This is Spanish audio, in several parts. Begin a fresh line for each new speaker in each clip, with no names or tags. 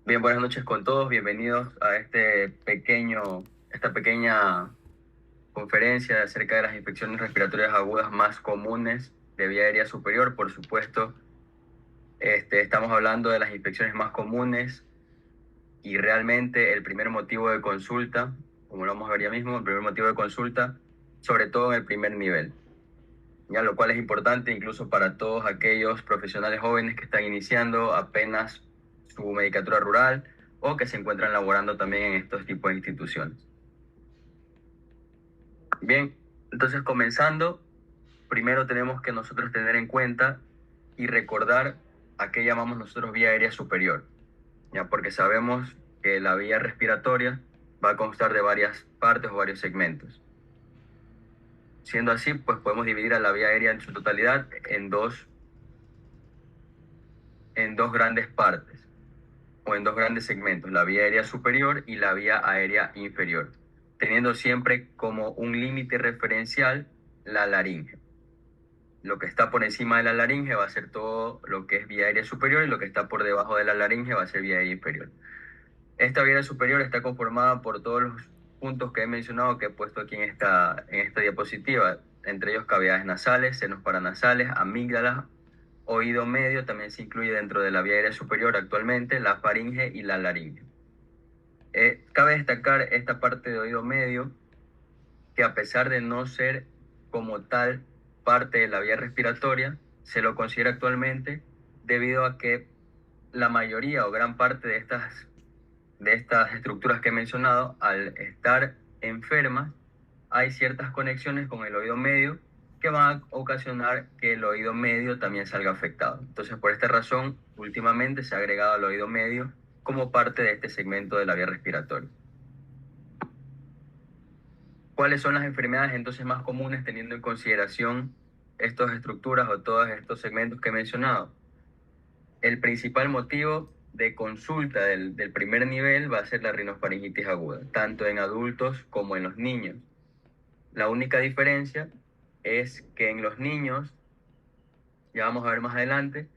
Bien, buenas noches con todos. Bienvenidos a esta pequeña conferencia acerca de las infecciones respiratorias agudas más comunes de vía aérea superior. Por supuesto, estamos hablando de las infecciones más comunes y realmente el primer motivo de consulta, como lo vamos a ver ya mismo, el primer motivo de consulta, sobre todo en el primer nivel. Ya lo cual es importante incluso para todos aquellos profesionales jóvenes que están iniciando apenas su medicatura rural o que se encuentran laborando también en estos tipos de instituciones. Bien, entonces comenzando, primero tenemos que nosotros tener en cuenta y recordar a qué llamamos nosotros vía aérea superior, ya porque sabemos que la vía respiratoria va a constar de varias partes o varios segmentos. Siendo así, pues podemos dividir a la vía aérea en su totalidad en dos grandes partes o en dos grandes segmentos, la vía aérea superior y la vía aérea inferior, teniendo siempre como un límite referencial la laringe. Lo que está por encima de la laringe va a ser todo lo que es vía aérea superior y lo que está por debajo de la laringe va a ser vía aérea inferior. Esta vía aérea superior está conformada por todos los puntos que he mencionado, que he puesto aquí en esta diapositiva, entre ellos cavidades nasales, senos paranasales, amígdalas, oído medio, también se incluye dentro de la vía aérea superior actualmente la faringe y la laringe. Cabe destacar esta parte de oído medio, que a pesar de no ser como tal parte de la vía respiratoria, se lo considera actualmente debido a que la mayoría o gran parte de estas estructuras que he mencionado, al estar enfermas, hay ciertas conexiones con el oído medio que van a ocasionar que el oído medio también salga afectado. Entonces, por esta razón, últimamente se ha agregado al oído medio como parte de este segmento de la vía respiratoria. ¿Cuáles son las enfermedades entonces más comunes teniendo en consideración estas estructuras o todos estos segmentos que he mencionado? El principal motivo de consulta del primer nivel va a ser la rinofaringitis aguda, tanto en adultos como en los niños. La única diferencia es que en los niños, ya vamos a ver más adelante,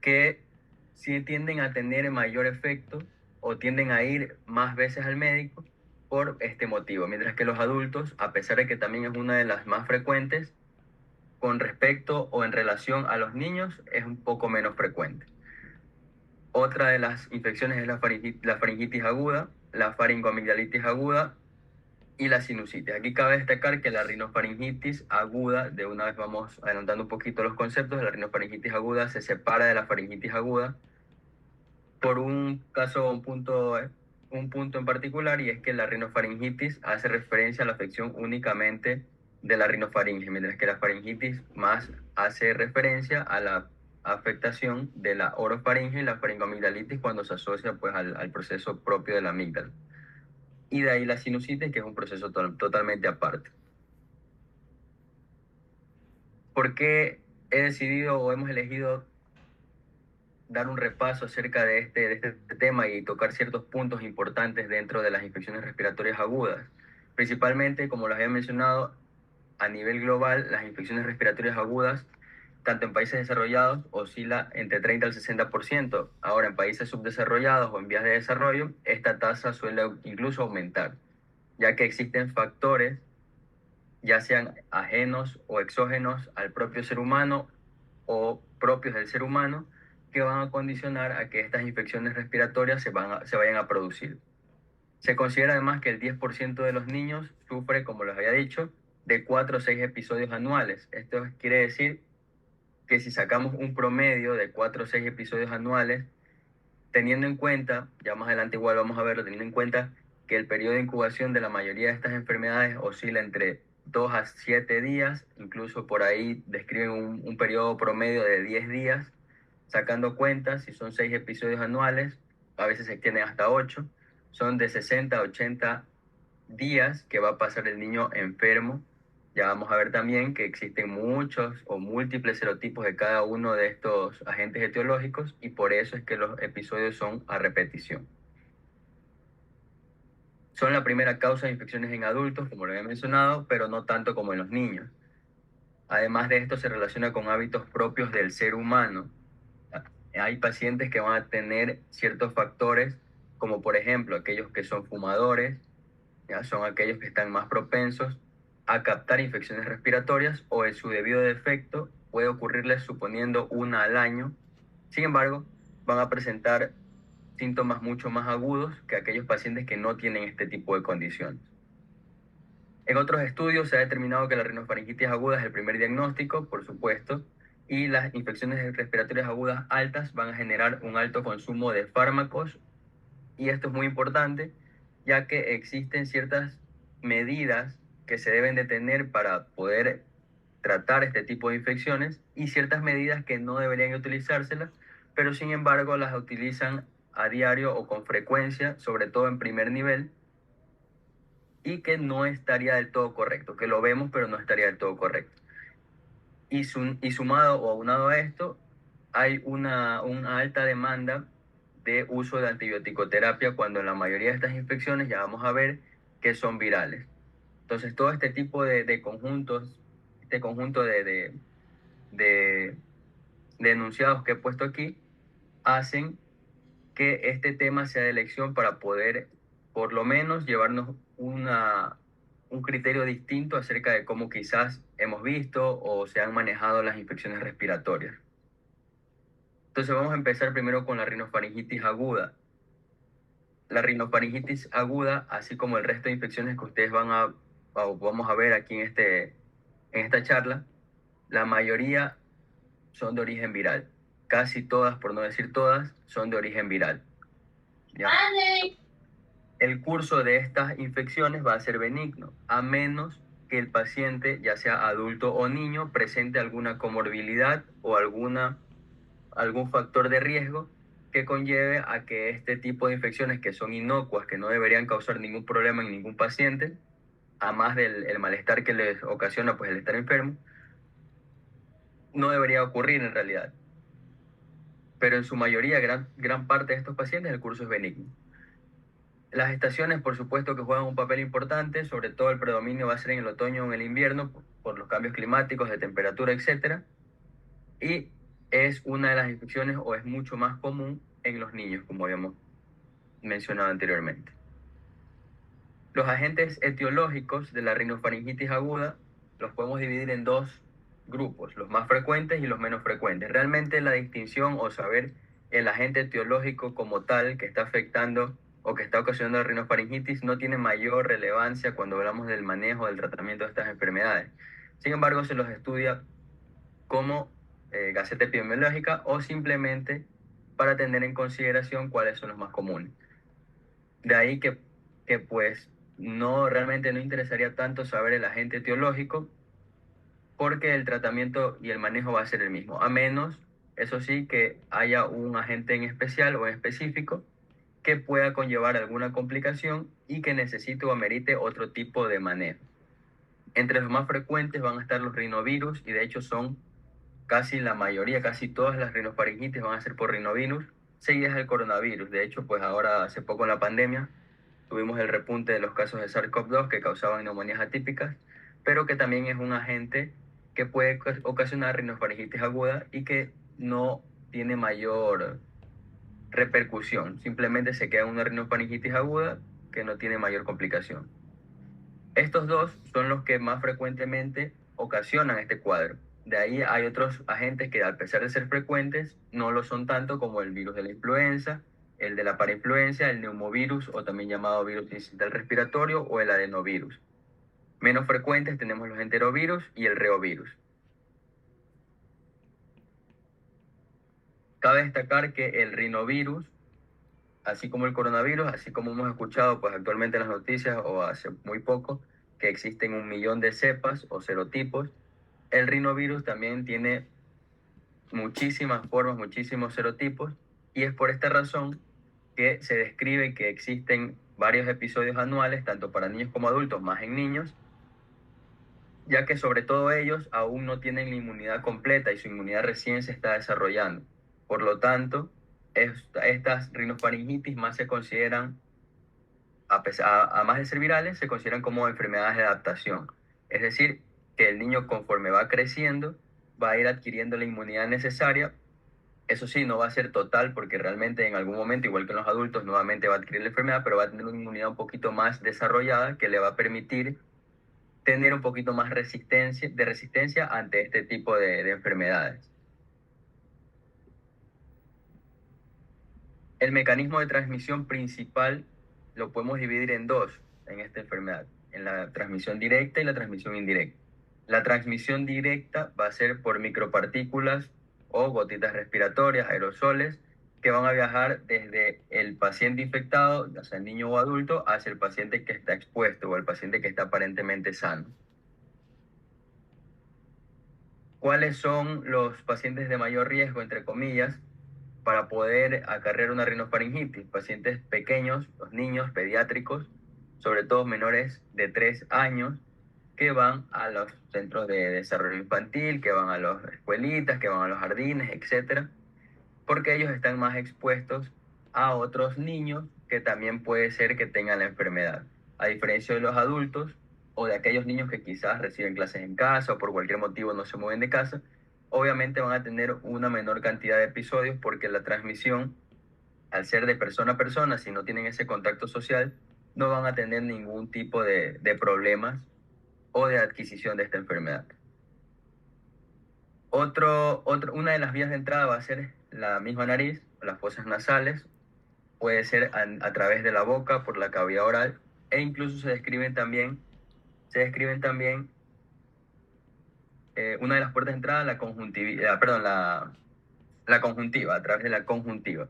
que sí tienden a tener mayor efecto o tienden a ir más veces al médico por este motivo, mientras que los adultos, a pesar de que también es una de las más frecuentes, con respecto o en relación a los niños, es un poco menos frecuente. Otra de las infecciones es la faringitis aguda, la faringoamigdalitis aguda y la sinusitis. Aquí cabe destacar que la rinofaringitis aguda, de una vez vamos adelantando un poquito los conceptos, la rinofaringitis aguda se separa de la faringitis aguda por un punto en particular, y es que la rinofaringitis hace referencia a la afección únicamente de la rinofaringe, mientras que la faringitis más hace referencia a la afectación de la orofaringe y la faringoamigdalitis cuando se asocia pues al proceso propio de la amígdala. Y de ahí la sinusitis, que es un proceso totalmente aparte. ¿Por qué he decidido o hemos elegido dar un repaso acerca de este tema y tocar ciertos puntos importantes dentro de las infecciones respiratorias agudas? Principalmente, como les había mencionado, a nivel global, las infecciones respiratorias agudas, tanto en países desarrollados, oscila entre 30 al 60%. Ahora, en países subdesarrollados o en vías de desarrollo, esta tasa suele incluso aumentar, ya que existen factores, ya sean ajenos o exógenos al propio ser humano o propios del ser humano, que van a condicionar a que estas infecciones respiratorias se vayan a producir. Se considera además que el 10% de los niños sufre, como les había dicho, de 4 o 6 episodios anuales. Esto quiere decir que si sacamos un promedio de 4 o 6 episodios anuales, teniendo en cuenta, ya más adelante igual vamos a verlo, teniendo en cuenta que el periodo de incubación de la mayoría de estas enfermedades oscila entre 2 a 7 días, incluso por ahí describen un periodo promedio de 10 días, sacando cuentas, si son 6 episodios anuales, a veces se extienden hasta 8, son de 60 a 80 días que va a pasar el niño enfermo. Ya vamos a ver también que existen muchos o múltiples serotipos de cada uno de estos agentes etiológicos y por eso es que los episodios son a repetición. Son la primera causa de infecciones en adultos, como lo había mencionado, pero no tanto como en los niños. Además de esto, se relaciona con hábitos propios del ser humano. hay pacientes que van a tener ciertos factores, como por ejemplo aquellos que son fumadores, ya son aquellos que están más propensos a captar infecciones respiratorias o en su debido defecto puede ocurrirles suponiendo una al año. Sin embargo, van a presentar síntomas mucho más agudos que aquellos pacientes que no tienen este tipo de condiciones. En otros estudios se ha determinado que la rinofaringitis aguda es el primer diagnóstico, por supuesto, y las infecciones respiratorias agudas altas van a generar un alto consumo de fármacos, y esto es muy importante, ya que existen ciertas medidas que se deben de tener para poder tratar este tipo de infecciones y ciertas medidas que no deberían utilizárselas, pero sin embargo las utilizan a diario o con frecuencia, sobre todo en primer nivel, y que no estaría del todo correcto, que lo vemos pero no estaría del todo correcto. Y sumado o aunado a esto, hay una alta demanda de uso de antibiótico-terapia cuando en la mayoría de estas infecciones ya vamos a ver que son virales. Entonces, todo este tipo de conjuntos, este conjunto de, de enunciados que he puesto aquí, hacen que este tema sea de elección para poder, por lo menos, llevarnos un criterio distinto acerca de cómo quizás hemos visto o se han manejado las infecciones respiratorias. Entonces vamos a empezar primero con la rinofaringitis aguda. La rinofaringitis aguda, así como el resto de infecciones que ustedes vamos a ver aquí en esta charla, la mayoría son de origen viral. Casi todas, por no decir todas, son de origen viral. ¿Ya? El curso de estas infecciones va a ser benigno, a menos que el paciente, ya sea adulto o niño, presente alguna comorbilidad o algún factor de riesgo que conlleve a que este tipo de infecciones que son inocuas, que no deberían causar ningún problema en ningún paciente, a más del el malestar que les ocasiona pues el estar enfermo, no debería ocurrir en realidad. Pero en su mayoría, gran parte de estos pacientes, el curso es benigno. Las estaciones, por supuesto, que juegan un papel importante, sobre todo el predominio va a ser en el otoño o en el invierno, por los cambios climáticos, de temperatura, etcétera. Y es una de las infecciones, o es mucho más común en los niños, como habíamos mencionado anteriormente. Los agentes etiológicos de la rinofaringitis aguda los podemos dividir en dos grupos, los más frecuentes y los menos frecuentes. Realmente la distinción o saber el agente etiológico como tal que está afectando o que está ocasionando la rinofaringitis no tiene mayor relevancia cuando hablamos del manejo, del tratamiento de estas enfermedades. Sin embargo, se los estudia como gaceta epidemiológica o simplemente para tener en consideración cuáles son los más comunes. De ahí que pues no realmente no interesaría tanto saber el agente etiológico porque el tratamiento y el manejo va a ser el mismo, a menos, eso sí, que haya un agente en especial o en específico que pueda conllevar alguna complicación y que necesite o amerite otro tipo de manejo. Entre los más frecuentes van a estar los rinovirus y de hecho son casi la mayoría, casi todas las rinofaringitis van a ser por rinovirus, seguidas del coronavirus. De hecho, pues ahora hace poco en la pandemia tuvimos el repunte de los casos de SARS-CoV-2 que causaban neumonías atípicas, pero que también es un agente que puede ocasionar rinofaringitis aguda y que no tiene mayor repercusión. Simplemente se queda una rinofaringitis aguda que no tiene mayor complicación. Estos dos son los que más frecuentemente ocasionan este cuadro. De ahí hay otros agentes que, a pesar de ser frecuentes, no lo son tanto, como el virus de la influenza, el de la parainfluencia, el neumovirus o también llamado virus incidental respiratorio o el adenovirus. Menos frecuentes tenemos los enterovirus y el reovirus. Cabe destacar que el rinovirus, así como el coronavirus, así como hemos escuchado pues actualmente en las noticias o hace muy poco, que existen 1 millón de cepas o serotipos, el rinovirus también tiene muchísimas formas, muchísimos serotipos, y es por esta razón que se describe que existen varios episodios anuales, tanto para niños como adultos, más en niños, ya que sobre todo ellos aún no tienen la inmunidad completa y su inmunidad recién se está desarrollando. Por lo tanto, estas rinofaringitis más se consideran, a más de ser virales, se consideran como enfermedades de adaptación. Es decir, que el niño conforme va creciendo, va a ir adquiriendo la inmunidad necesaria Eso sí, no va a ser total porque realmente en algún momento, igual que en los adultos, nuevamente va a adquirir la enfermedad, pero va a tener una inmunidad un poquito más desarrollada que le va a permitir tener un poquito más resistencia ante este tipo de enfermedades. El mecanismo de transmisión principal lo podemos dividir en dos en esta enfermedad, en la transmisión directa y la transmisión indirecta. La transmisión directa va a ser por micropartículas o gotitas respiratorias, aerosoles, que van a viajar desde el paciente infectado, ya sea niño o adulto, hacia el paciente que está expuesto o el paciente que está aparentemente sano. ¿Cuáles son los pacientes de mayor riesgo, entre comillas, para poder acarrear una rinofaringitis? Pacientes pequeños, los niños pediátricos, sobre todo menores de 3 años, que van a los centros de desarrollo infantil, que van a las escuelitas, que van a los jardines, etcétera, porque ellos están más expuestos a otros niños que también puede ser que tengan la enfermedad. A diferencia de los adultos o de aquellos niños que quizás reciben clases en casa o por cualquier motivo no se mueven de casa, obviamente van a tener una menor cantidad de episodios porque la transmisión, al ser de persona a persona, si no tienen ese contacto social, no van a tener ningún tipo de problemas o de adquisición de esta enfermedad. Una de las vías de entrada va a ser la misma nariz, las fosas nasales, puede ser a través de la boca, por la cavidad oral, e incluso se describen también una de las puertas de entrada, la conjuntiva, a través de la conjuntiva.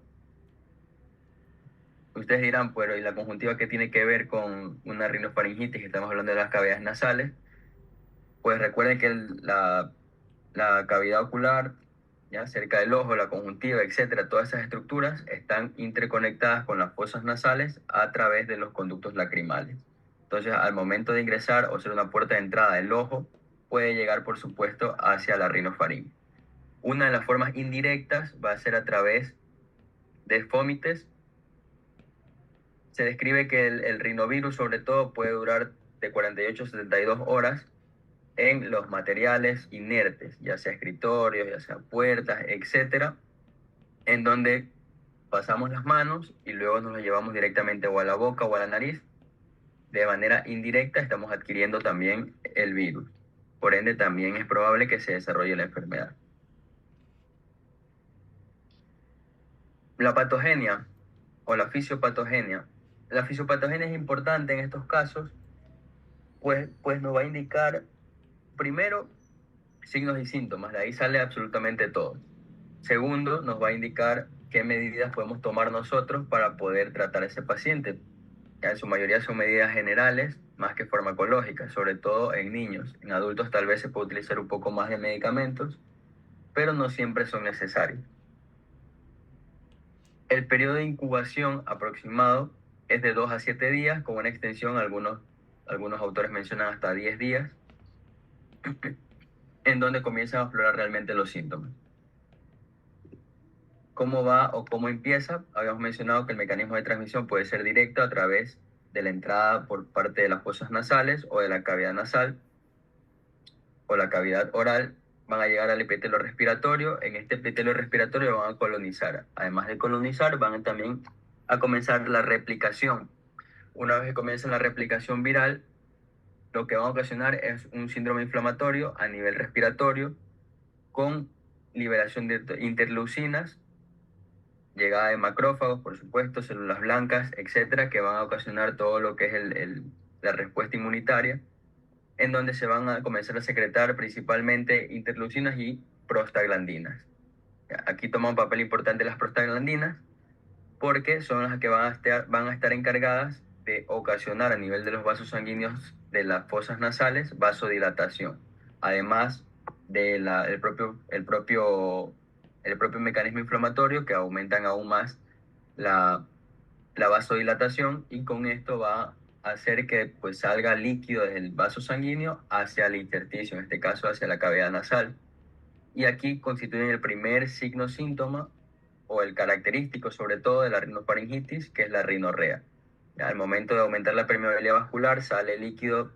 Ustedes dirán, pero ¿y la conjuntiva qué tiene que ver con una rinofaringitis? Estamos hablando de las cavidades nasales. Pues recuerden que la cavidad ocular, ya cerca del ojo, la conjuntiva, etcétera, todas esas estructuras están interconectadas con las fosas nasales a través de los conductos lacrimales. Entonces, al momento de ingresar o ser una puerta de entrada del ojo, puede llegar, por supuesto, hacia la rinofaringe. Una de las formas indirectas va a ser a través de fómites. Se describe que el rinovirus, sobre todo, puede durar de 48 a 72 horas en los materiales inertes, ya sea escritorios, ya sea puertas, etcétera, en donde pasamos las manos y luego nos las llevamos directamente o a la boca o a la nariz. De manera indirecta estamos adquiriendo también el virus. Por ende, también es probable que se desarrolle la enfermedad. La patogenia o la fisiopatogenia. La fisiopatogenia es importante en estos casos, pues nos va a indicar, primero, signos y síntomas. De ahí sale absolutamente todo. Segundo, nos va a indicar qué medidas podemos tomar nosotros para poder tratar a ese paciente. Ya en su mayoría son medidas generales, más que farmacológicas, sobre todo en niños. En adultos tal vez se puede utilizar un poco más de medicamentos, pero no siempre son necesarios. El periodo de incubación aproximado es de 2 a 7 días, con una extensión, algunos autores mencionan hasta 10 días, en donde comienzan a aflorar realmente los síntomas. ¿Cómo va o cómo empieza? Habíamos mencionado que el mecanismo de transmisión puede ser directo a través de la entrada por parte de las fosas nasales o de la cavidad nasal o la cavidad oral. Van a llegar al epitelio respiratorio. En este epitelio respiratorio van a colonizar. Además de colonizar, van también a comenzar la replicación. Una vez que comienza la replicación viral, lo que va a ocasionar es un síndrome inflamatorio a nivel respiratorio con liberación de interleucinas, llegada de macrófagos, por supuesto, células blancas, etcétera, que van a ocasionar todo lo que es la respuesta inmunitaria, en donde se van a comenzar a secretar principalmente interleucinas y prostaglandinas. Aquí toma un papel importante las prostaglandinas porque son las que van a estar encargadas de ocasionar a nivel de los vasos sanguíneos de las fosas nasales vasodilatación, además del propio mecanismo inflamatorio que aumentan aún más la vasodilatación, y con esto va a hacer que pues salga líquido desde el vaso sanguíneo hacia el intersticio, en este caso hacia la cavidad nasal. Y aquí constituyen el primer signo síntoma o el característico sobre todo de la rinofaringitis, que es la rinorrea. Al momento de aumentar la permeabilidad vascular sale líquido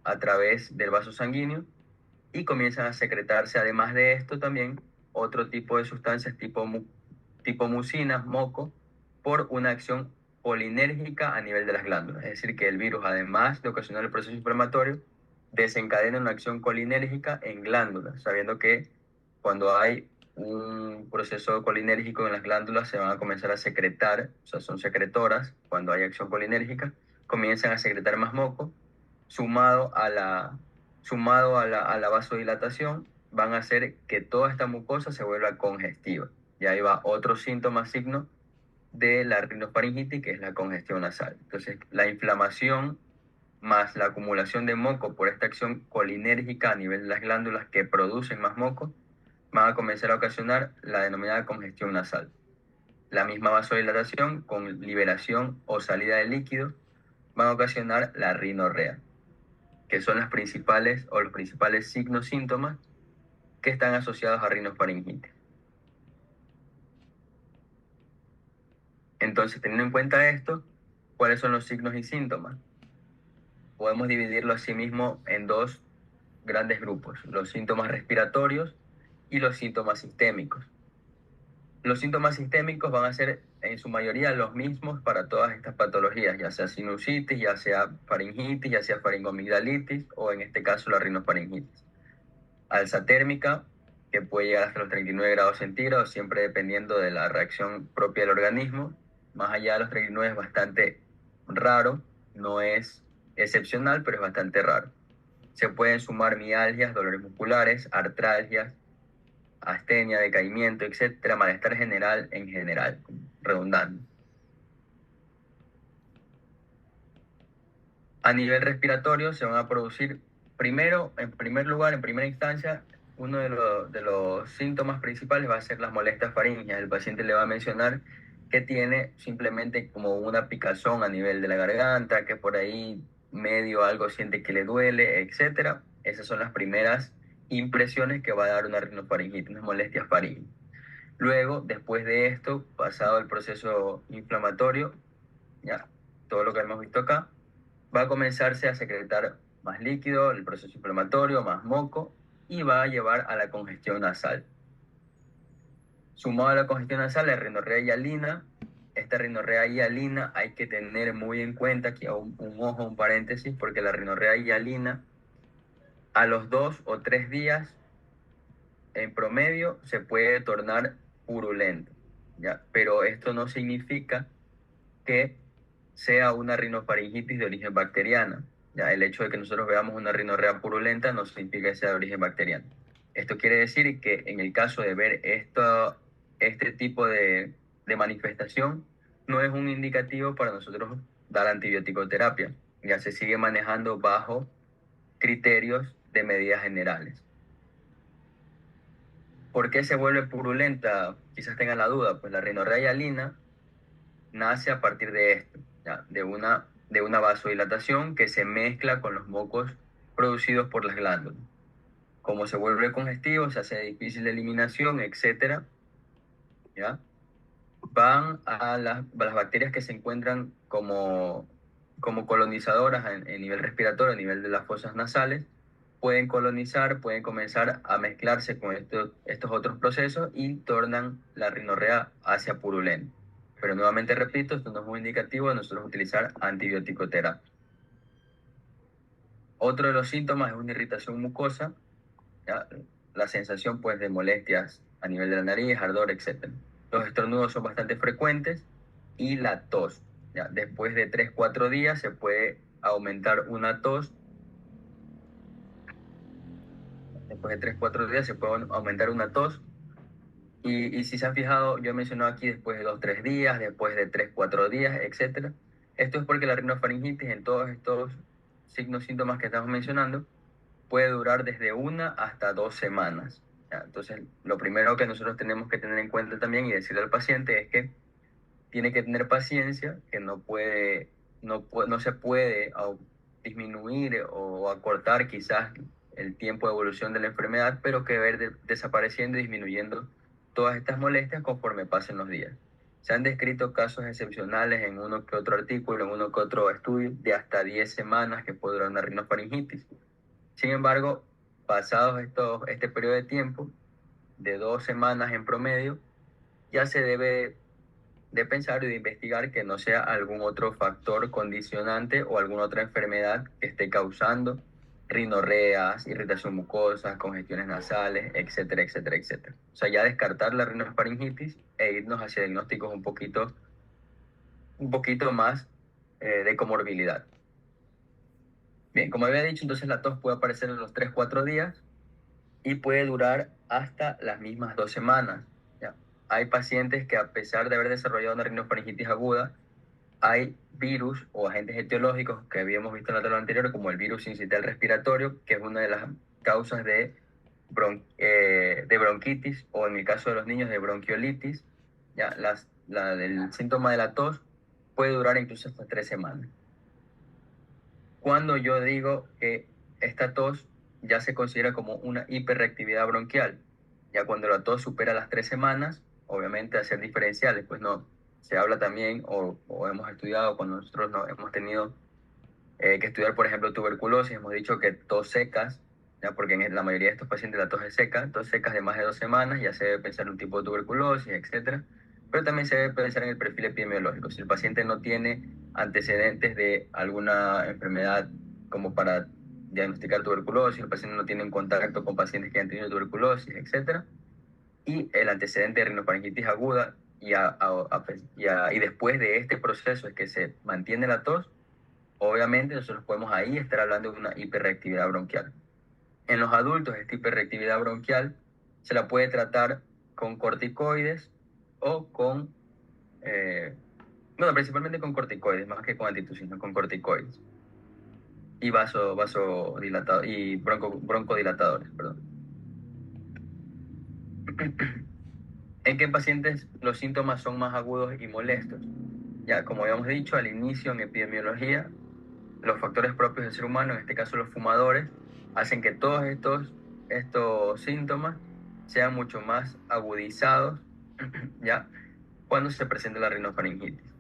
a través del vaso sanguíneo y comienzan a secretarse, además de esto también, otro tipo de sustancias tipo mucinas, moco, por una acción colinérgica a nivel de las glándulas. Es decir, que el virus, además de ocasionar el proceso inflamatorio, desencadena una acción colinérgica en glándulas, sabiendo que cuando hay un proceso colinérgico en las glándulas se van a comenzar a secretar, o sea, son secretoras, cuando hay acción colinérgica, comienzan a secretar más moco, sumado a la vasodilatación, van a hacer que toda esta mucosa se vuelva congestiva. Y ahí va otro síntoma, signo de la rinofaringitis, que es la congestión nasal. Entonces, la inflamación más la acumulación de moco por esta acción colinérgica a nivel de las glándulas que producen más moco, van a comenzar a ocasionar la denominada congestión nasal. La misma vasodilatación con liberación o salida de líquido van a ocasionar la rinorrea, que son las principales o los principales signos, síntomas que están asociados a rinofaringitis. Entonces, teniendo en cuenta esto, ¿cuáles son los signos y síntomas? Podemos dividirlo asimismo en dos grandes grupos: los síntomas respiratorios y los síntomas sistémicos. Los síntomas sistémicos van a ser en su mayoría los mismos para todas estas patologías, ya sea sinusitis, ya sea faringitis, ya sea faringomigdalitis o en este caso la rinofaringitis. Alza térmica, que puede llegar hasta los 39 grados centígrados, siempre dependiendo de la reacción propia del organismo. Más allá de los 39 es bastante raro, no es excepcional, pero es bastante raro. Se pueden sumar mialgias, dolores musculares, artralgias, astenia, decaimiento, etcétera, malestar general en general, redundante. A nivel respiratorio se van a producir primero, en primer lugar, en primera instancia, uno de los síntomas principales va a ser las molestias faríngeas. El paciente le va a mencionar que tiene simplemente como una picazón a nivel de la garganta, que por ahí medio algo siente que le duele, etcétera. Esas son las primeras impresiones que va a dar una rinofaringitis, unas molestias faríngeas. Luego, después de esto, pasado el proceso inflamatorio, ya todo lo que hemos visto acá, va a comenzarse a secretar más líquido, el proceso inflamatorio, más moco, y va a llevar a la congestión nasal. Sumado a la congestión nasal, la rinorrea hialina. Esta rinorrea hialina hay que tener muy en cuenta, aquí un ojo, un paréntesis, porque la rinorrea hialina a los 2 o 3 días en promedio se puede tornar purulenta, ¿ya? Pero esto no significa que sea una rinofaringitis de origen bacteriana. Ya, el hecho de que nosotros veamos una rinorrea purulenta no significa que sea de origen bacteriano. Esto quiere decir que en el caso de ver este tipo de manifestación, no es un indicativo para nosotros dar antibiótico-terapia. Ya se sigue manejando bajo criterios de medidas generales. ¿Por qué se vuelve purulenta? Quizás tengan la duda. Pues la rinorrea hialina nace a partir de esto, ¿ya? De una vasodilatación que se mezcla con los mocos producidos por las glándulas. Como se vuelve congestivo, se hace difícil de eliminación, etcétera, ¿ya? Van a las bacterias que se encuentran como colonizadoras en nivel respiratorio, a nivel de las fosas nasales, pueden colonizar, pueden comenzar a mezclarse con estos otros procesos y tornan la rinorrea hacia purulenta. Pero nuevamente repito, esto no es un indicativo de nosotros utilizar antibiótico terapia. Otro de los síntomas es una irritación mucosa, ¿ya? La sensación pues de molestias a nivel de la nariz, ardor, etc. Los estornudos son bastante frecuentes y la tos, ¿ya? Después de 3 o 4 días se puede aumentar una tos. Después de 3 o 4 días se puede aumentar una tos. Y si se han fijado, yo he mencionado aquí después de 2 o 3 días, después de 3 o 4 días, etcétera. Esto es porque la rinofaringitis en todos estos signos, síntomas que estamos mencionando, puede durar desde 1 hasta 2 semanas. ¿Ya? Entonces, lo primero que nosotros tenemos que tener en cuenta también y decirle al paciente es que tiene que tener paciencia, que no se puede disminuir o acortar quizás el tiempo de evolución de la enfermedad, pero que ver desapareciendo y disminuyendo todas estas molestias conforme pasen los días. Se han descrito casos excepcionales en uno que otro artículo, en uno que otro estudio, de hasta 10 semanas que puede durar una rinofaringitis. Sin embargo, pasados este periodo de tiempo, de 2 semanas en promedio, ya se debe de pensar y de investigar que no sea algún otro factor condicionante o alguna otra enfermedad que esté causando rinorreas, irritación mucosa, congestiones nasales, etcétera, etcétera, etcétera. O sea, ya descartar la rinofaringitis e irnos hacia diagnósticos un poquito más de comorbilidad. Bien, como había dicho, entonces la tos puede aparecer en los 3 4 días y puede durar hasta las mismas 2 semanas. ¿Ya? Hay pacientes que, a pesar de haber desarrollado una rinofaringitis aguda, hay virus o agentes etiológicos que habíamos visto en la tabla anterior, como el virus sincitial respiratorio, que es una de las causas de bronquitis, o en el caso de los niños de bronquiolitis. ¿Ya? El síntoma de la tos puede durar incluso hasta 3 semanas. Cuando yo digo que esta tos ya se considera como una hiperreactividad bronquial, ya cuando la tos supera las 3 semanas, obviamente a ser diferenciales, pues no, se habla también o hemos estudiado cuando nosotros no, hemos tenido que estudiar, por ejemplo, tuberculosis, hemos dicho que tos secas, ya porque en la mayoría de estos pacientes la tos es seca, tos secas de más de 2 semanas, ya se debe pensar en un tipo de tuberculosis, etcétera. Pero también se debe pensar en el perfil epidemiológico. Si el paciente no tiene antecedentes de alguna enfermedad como para diagnosticar tuberculosis, el paciente no tiene un contacto con pacientes que han tenido tuberculosis, etcétera, y el antecedente de rinofaringitis aguda, y después de este proceso es que se mantiene la tos, obviamente nosotros podemos ahí estar hablando de una hiperreactividad bronquial. En los adultos, esta hiperreactividad bronquial se la puede tratar con corticoides o bueno, principalmente con corticoides, más que con antitusinos, con corticoides. Y vasodilatador, y broncodilatadores, perdón. ¿En qué pacientes los síntomas son más agudos y molestos? Ya, como habíamos dicho al inicio en epidemiología, los factores propios del ser humano, en este caso los fumadores, hacen que todos estos síntomas sean mucho más agudizados, ¿ya? Cuando se presenta la rinofaringitis.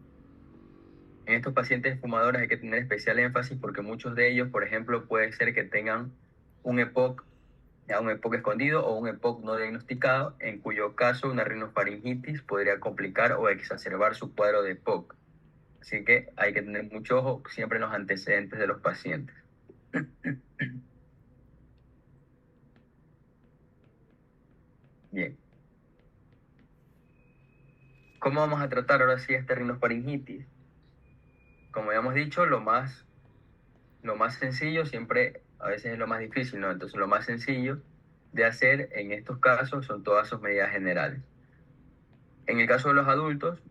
En estos pacientes fumadores hay que tener especial énfasis porque muchos de ellos, por ejemplo, puede ser que tengan un EPOC, ya un EPOC escondido o un EPOC no diagnosticado, en cuyo caso una rinofaringitis podría complicar o exacerbar su cuadro de EPOC. Así que hay que tener mucho ojo siempre en los antecedentes de los pacientes. Bien. ¿Cómo vamos a tratar ahora sí esta rinofaringitis? Como habíamos dicho, lo más sencillo siempre a veces es lo más difícil, ¿no? Entonces lo más sencillo de hacer en estos casos son todas sus medidas generales. En el caso de los adultos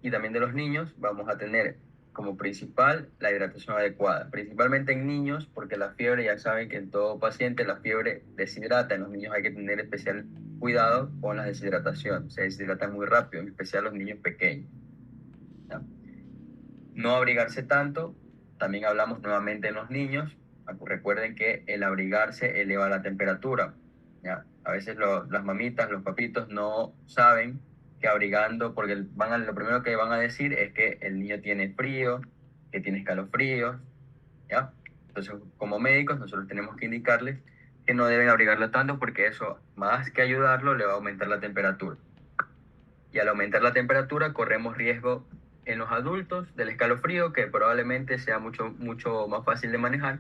y también de los niños, vamos a tener como principal la hidratación adecuada, principalmente en niños, porque la fiebre, ya saben que en todo paciente la fiebre deshidrata. En los niños hay que tener especial cuidado con la deshidratación, se deshidratan muy rápido, en especial los niños pequeños, ¿ya? No abrigarse tanto, también hablamos nuevamente en los niños. Recuerden que el abrigarse eleva la temperatura, ¿ya? A veces las mamitas, los papitos no saben que abrigando, porque lo primero que van a decir es que el niño tiene frío, que tiene escalofríos, ¿ya? Entonces, como médicos, nosotros tenemos que indicarles que no deben abrigarlo tanto porque eso, más que ayudarlo, le va a aumentar la temperatura. Y al aumentar la temperatura, corremos riesgo en los adultos del escalofrío, que probablemente sea mucho, mucho más fácil de manejar,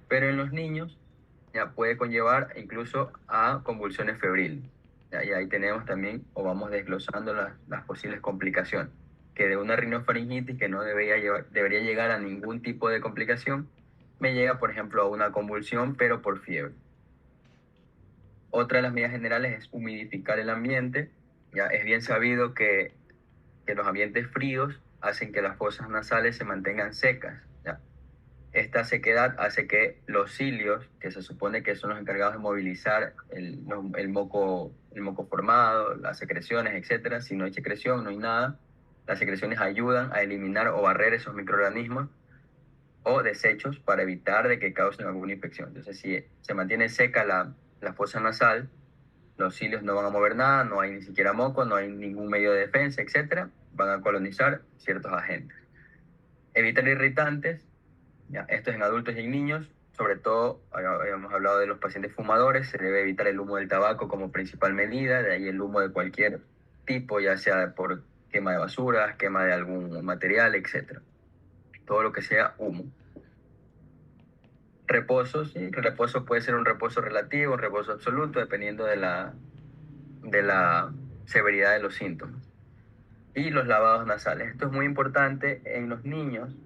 pero en los niños ya puede conllevar incluso a convulsiones febriles. ¿Ya? Y ahí tenemos también, o vamos desglosando las posibles complicaciones, que de una rinofaringitis que no debería llegar a ningún tipo de complicación, me llega, por ejemplo, a una convulsión, pero por fiebre. Otra de las medidas generales es humidificar el ambiente. Ya es bien sabido que los ambientes fríos hacen que las fosas nasales se mantengan secas, ¿ya? Esta sequedad hace que los cilios, que se supone que son los encargados de movilizar el moco formado, las secreciones, etcétera. Si no hay secreción, no hay nada. Las secreciones ayudan a eliminar o barrer esos microorganismos o desechos para evitar de que causen alguna infección. Entonces, si se mantiene seca la fosa nasal, los cilios no van a mover nada, no hay ni siquiera moco, no hay ningún medio de defensa, etcétera. Van a colonizar ciertos agentes. Evitar irritantes, ya, esto es en adultos y en niños, sobre todo, habíamos hablado de los pacientes fumadores, se debe evitar el humo del tabaco como principal medida, de ahí el humo de cualquier tipo, ya sea por quema de basuras, quema de algún material, etcétera. Todo lo que sea humo. Reposo, sí, el reposo puede ser un reposo relativo, un reposo absoluto, dependiendo de la severidad de los síntomas. Y los lavados nasales. Esto es muy importante en los niños.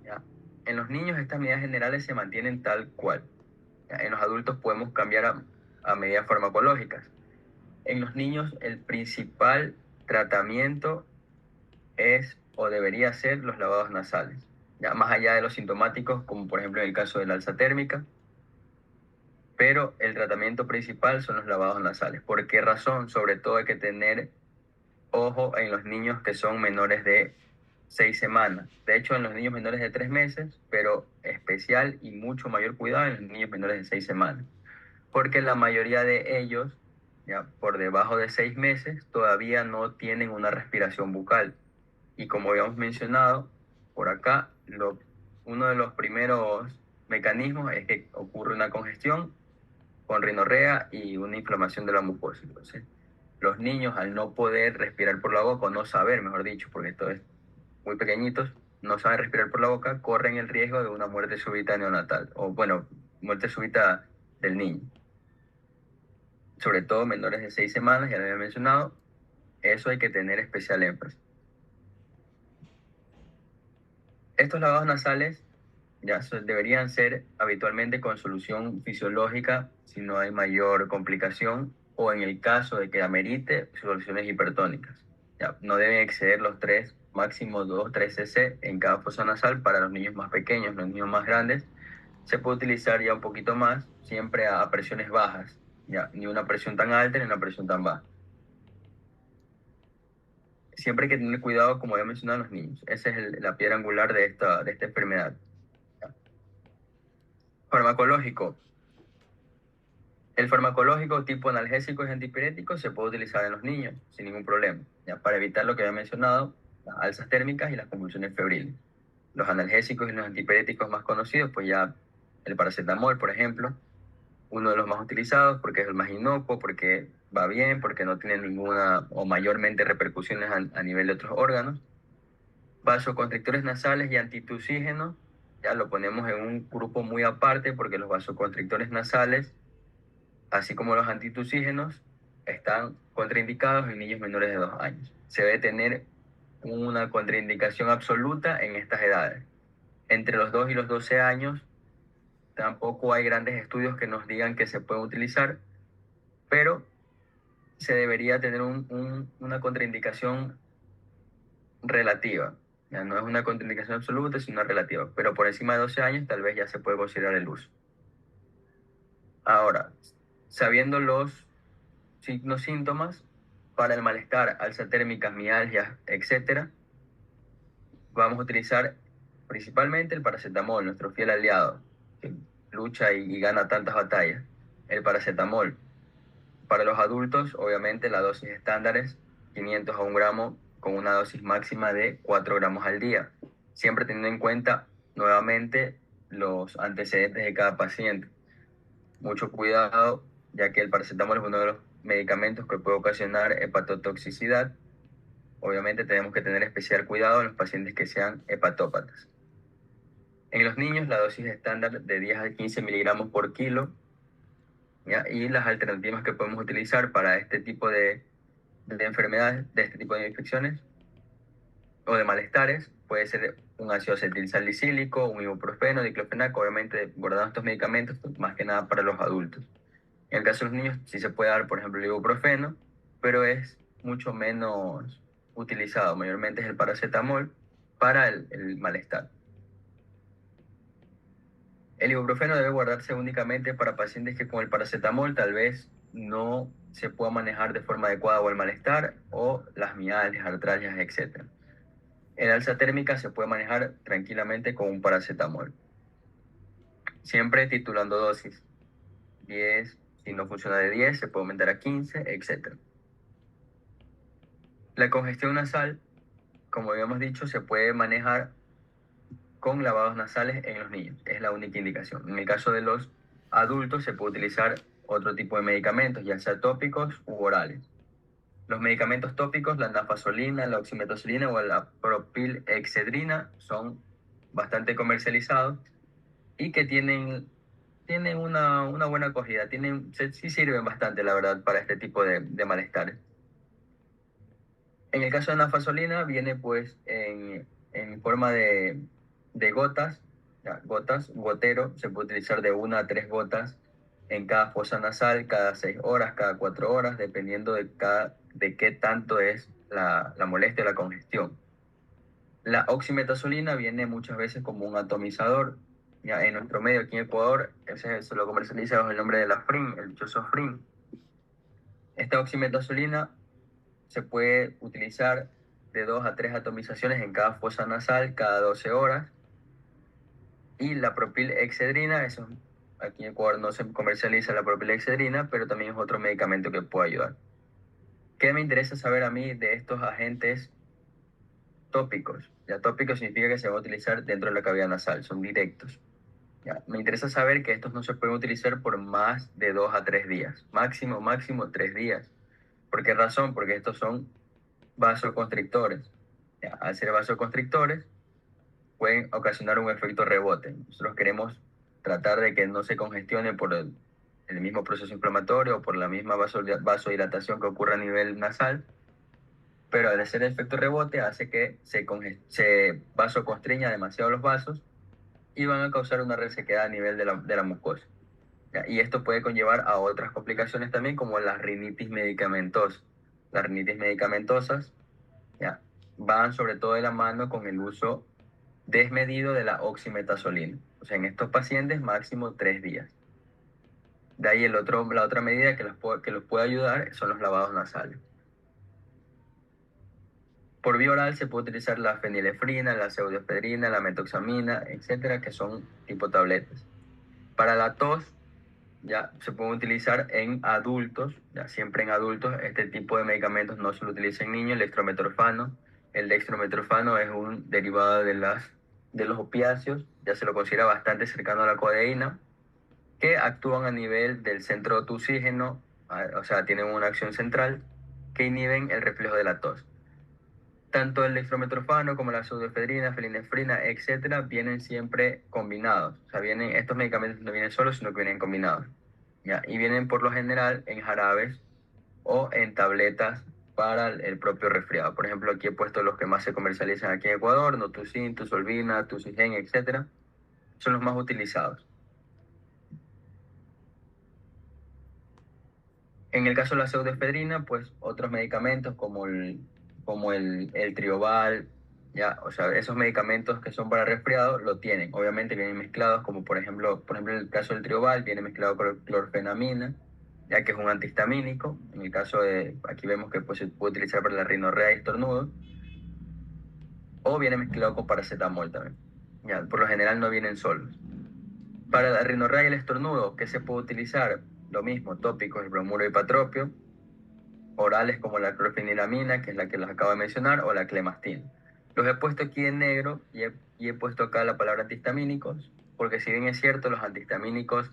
¿Ya? En los niños estas medidas generales se mantienen tal cual. ¿Ya? En los adultos podemos cambiar a medidas farmacológicas. En los niños el principal tratamiento es o debería ser los lavados nasales. ¿Ya? Más allá de los sintomáticos, como por ejemplo en el caso de la alza térmica, pero el tratamiento principal son los lavados nasales. ¿Por qué razón? Sobre todo hay que tener ojo en los niños que son menores de 6 semanas. De hecho, en los niños menores de 3 meses, pero especial y mucho mayor cuidado en los niños menores de 6 semanas. Porque la mayoría de ellos, ya por debajo de 6 meses, todavía no tienen una respiración bucal. Y como habíamos mencionado, por acá, uno de los primeros mecanismos es que ocurre una congestión con rinorrea y una inflamación de la mucosa. Entonces, los niños al no poder respirar por la boca, o no saber, mejor dicho, porque esto es muy pequeñitos, no saben respirar por la boca, corren el riesgo de una muerte súbita neonatal, o bueno, muerte súbita del niño. Sobre todo menores de 6 semanas, ya lo había mencionado, eso hay que tener especial énfasis. Estos lavados nasales deberían ser habitualmente con solución fisiológica si no hay mayor complicación o en el caso de que amerite soluciones hipertónicas. Ya, no deben exceder los 3, máximo 2, 3 cc en cada fosa nasal para los niños más pequeños, los niños más grandes. Se puede utilizar ya un poquito más, siempre a presiones bajas, ya, ni una presión tan alta ni una presión tan baja. Siempre hay que tener cuidado, como había mencionado, en los niños. Esa es la piedra angular de esta enfermedad. Ya. Farmacológico. El farmacológico tipo analgésicos y antipiréticos se puede utilizar en los niños sin ningún problema, ya, para evitar lo que había mencionado, las alzas térmicas y las convulsiones febriles. Los analgésicos y los antipiréticos más conocidos, pues ya el paracetamol, por ejemplo, uno de los más utilizados porque es el más inocuo, porque va bien, porque no tiene ninguna o mayormente repercusiones a nivel de otros órganos. Vasoconstrictores nasales y antitusígenos, ya lo ponemos en un grupo muy aparte porque los vasoconstrictores nasales, así como los antitusígenos, están contraindicados en niños menores de 2 años. Se debe tener una contraindicación absoluta en estas edades. Entre los 2 y los 12 años tampoco hay grandes estudios que nos digan que se pueden utilizar, pero se debería tener una contraindicación relativa. Ya no es una contraindicación absoluta, sino una relativa. Pero por encima de 12 años tal vez ya se puede considerar el uso. Ahora, sabiendo los signos, síntomas, para el malestar, alza térmica, mialgias, etcétera, vamos a utilizar principalmente el paracetamol, nuestro fiel aliado, que lucha y gana tantas batallas. El paracetamol. Para los adultos, obviamente, la dosis estándar es 500 a 1 gramo con una dosis máxima de 4 gramos al día. Siempre teniendo en cuenta, nuevamente, los antecedentes de cada paciente. Mucho cuidado, ya que el paracetamol es uno de los medicamentos que puede ocasionar hepatotoxicidad. Obviamente tenemos que tener especial cuidado en los pacientes que sean hepatópatas. En los niños, la dosis estándar de 10 a 15 miligramos por kilo, ¿ya? Y las alternativas que podemos utilizar para este tipo de enfermedades, de este tipo de infecciones o de malestares, puede ser un ácido acetilsalicílico, un ibuprofeno, diclofenac, obviamente guardando estos medicamentos más que nada para los adultos. En el caso de los niños sí se puede dar, por ejemplo, el ibuprofeno, pero es mucho menos utilizado. Mayormente es el paracetamol para el malestar. El ibuprofeno debe guardarse únicamente para pacientes que con el paracetamol tal vez no se pueda manejar de forma adecuada o el malestar o las mialgias, artralgias, etc. El alza térmica se puede manejar tranquilamente con un paracetamol. Siempre titulando dosis. 10, si no funciona de 10, se puede aumentar a 15, etc. La congestión nasal, como habíamos dicho, se puede manejar con lavados nasales en los niños. Es la única indicación. En el caso de los adultos se puede utilizar otro tipo de medicamentos, ya sea tópicos u orales. Los medicamentos tópicos, la nafasolina, la oximetazolina o la propilexedrina, son bastante comercializados y que tienen una buena acogida. Sí sirven bastante, la verdad, para este tipo de malestares. En el caso de la nafasolina, viene pues en forma de gotas, ya, gotas, gotero. Se puede utilizar de 1 a 3 gotas en cada fosa nasal, cada 6 horas, cada 4 horas, dependiendo de qué tanto es la molestia o la congestión. La oximetazolina viene muchas veces como un atomizador. Ya en nuestro medio, aquí en Ecuador, ese se lo comercializa bajo el nombre de la Frin, el dichoso Frin. Esta oximetazolina se puede utilizar de 2 a 3 atomizaciones en cada fosa nasal cada 12 horas. Y la propilexedrina, aquí en Ecuador no se comercializa la propilexedrina, pero también es otro medicamento que puede ayudar. ¿Qué me interesa saber a mí de estos agentes tópicos? Ya tópicos significa que se van a utilizar dentro de la cavidad nasal, son directos. Ya, me interesa saber que estos no se pueden utilizar por más de 2 a 3 días, máximo 3 días. ¿Por qué razón? Porque estos son vasoconstrictores. Ya, al ser vasoconstrictores, pueden ocasionar un efecto rebote. Nosotros queremos tratar de que no se congestione por el mismo proceso inflamatorio o por la misma vasodilatación que ocurre a nivel nasal, pero al hacer el efecto rebote hace que se vasoconstriña demasiado los vasos y van a causar una resequedad a nivel de la mucosa. ¿Ya? Y esto puede conllevar a otras complicaciones también, como la rinitis medicamentosa. Las rinitis medicamentosas, ¿ya?, van sobre todo de la mano con el uso desmedido de la oximetazolina. O sea, en estos pacientes máximo 3 días. De ahí la otra medida que los puede ayudar son los lavados nasales. Por vía oral se puede utilizar la fenilefrina, la pseudoefedrina, la methoxamina, etcétera, que son tipo tabletas. Para la tos, ya se pueden utilizar en adultos, ya siempre en adultos. Este tipo de medicamentos no se lo utiliza en niños. El dextrometorfano. El dextrometorfano es un derivado de los opiáceos, ya se lo considera bastante cercano a la codeína, que actúan a nivel del centro tusígeno, o sea, tienen una acción central que inhiben el reflejo de la tos. Tanto el dextrometorfano como la pseudoefedrina, felinefrina, etcétera, vienen siempre combinados. O sea, estos medicamentos no vienen solos, sino que vienen combinados. ¿Ya? Y vienen por lo general en jarabes o en tabletas para el propio resfriado. Por ejemplo, aquí he puesto los que más se comercializan aquí en Ecuador: Notusin, Tusolvina, Tusigen, etcétera. Son los más utilizados. En el caso de la pseudoefedrina, pues otros medicamentos como el Trioval, ya, o sea, esos medicamentos que son para resfriado lo tienen. Obviamente vienen mezclados, como por ejemplo, en el caso del Trioval viene mezclado con clorfenamina, ya que es un antihistamínico. En el caso aquí vemos que pues, se puede utilizar para la rinorrea y estornudo, o viene mezclado con paracetamol también. Ya, por lo general no vienen solos. Para la rinorrea y el estornudo, ¿qué se puede utilizar? Lo mismo, tópicos, el bromuro y patropio, orales como la clorfeniramina, que es la que les acabo de mencionar, o la clemastina. Los he puesto aquí en negro y he puesto acá la palabra antihistamínicos, porque si bien es cierto, los antihistamínicos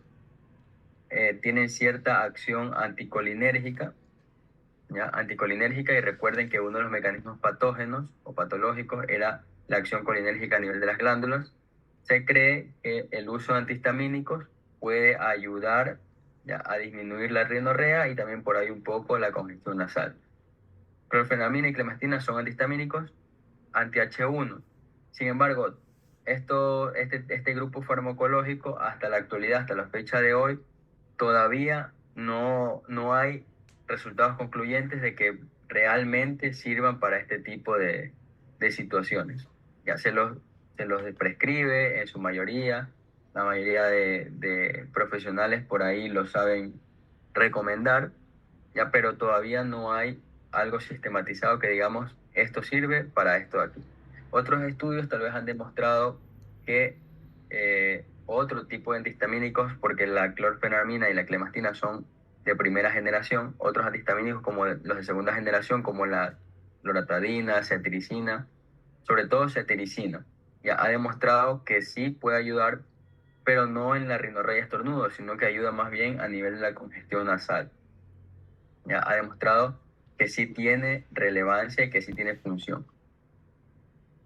tienen cierta acción anticolinérgica, ¿ya? Anticolinérgica, y recuerden que uno de los mecanismos patógenos o patológicos era la acción colinérgica a nivel de las glándulas. Se cree que el uso de antihistamínicos puede ayudar, ¿ya?, a disminuir la rinorrea y también por ahí un poco la congestión nasal. Clorfenamina y clemastina son antihistamínicos anti-H1. Sin embargo, este grupo farmacológico hasta la actualidad, hasta la fecha de hoy, todavía no hay resultados concluyentes de que realmente sirvan para este tipo de situaciones. Ya se los prescribe en su mayoría, la mayoría de profesionales por ahí lo saben recomendar, ya, pero todavía no hay algo sistematizado que digamos, esto sirve para esto de aquí. Otros estudios tal vez han demostrado que otro tipo de antihistamínicos, porque la clorfenamina y la clemastina son de primera generación, otros antihistamínicos como los de segunda generación, como la loratadina, cetiricina, sobre todo cetiricina, ya ha demostrado que sí puede ayudar, pero no en la rinorrea y estornudo, sino que ayuda más bien a nivel de la congestión nasal. Ya ha demostrado que sí tiene relevancia y que sí tiene función.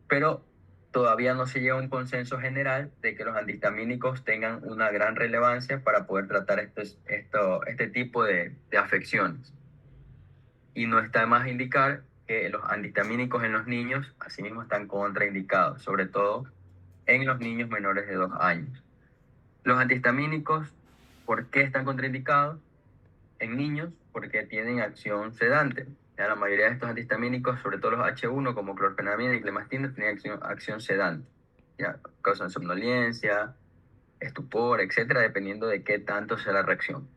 Pero todavía no se llega a un consenso general de que los antihistamínicos tengan una gran relevancia para poder tratar este tipo de afecciones. Y no está de más indicar que los antihistamínicos en los niños asimismo están contraindicados, sobre todo en los niños menores de 2 años. Los antihistamínicos, ¿por qué están contraindicados? En niños, porque tienen acción sedante. Ya la mayoría de estos antihistamínicos, sobre todo los H1 como clorfenamina y clemastina, tienen acción sedante. Ya causan somnolencia, estupor, etcétera, dependiendo de qué tanto sea la reacción.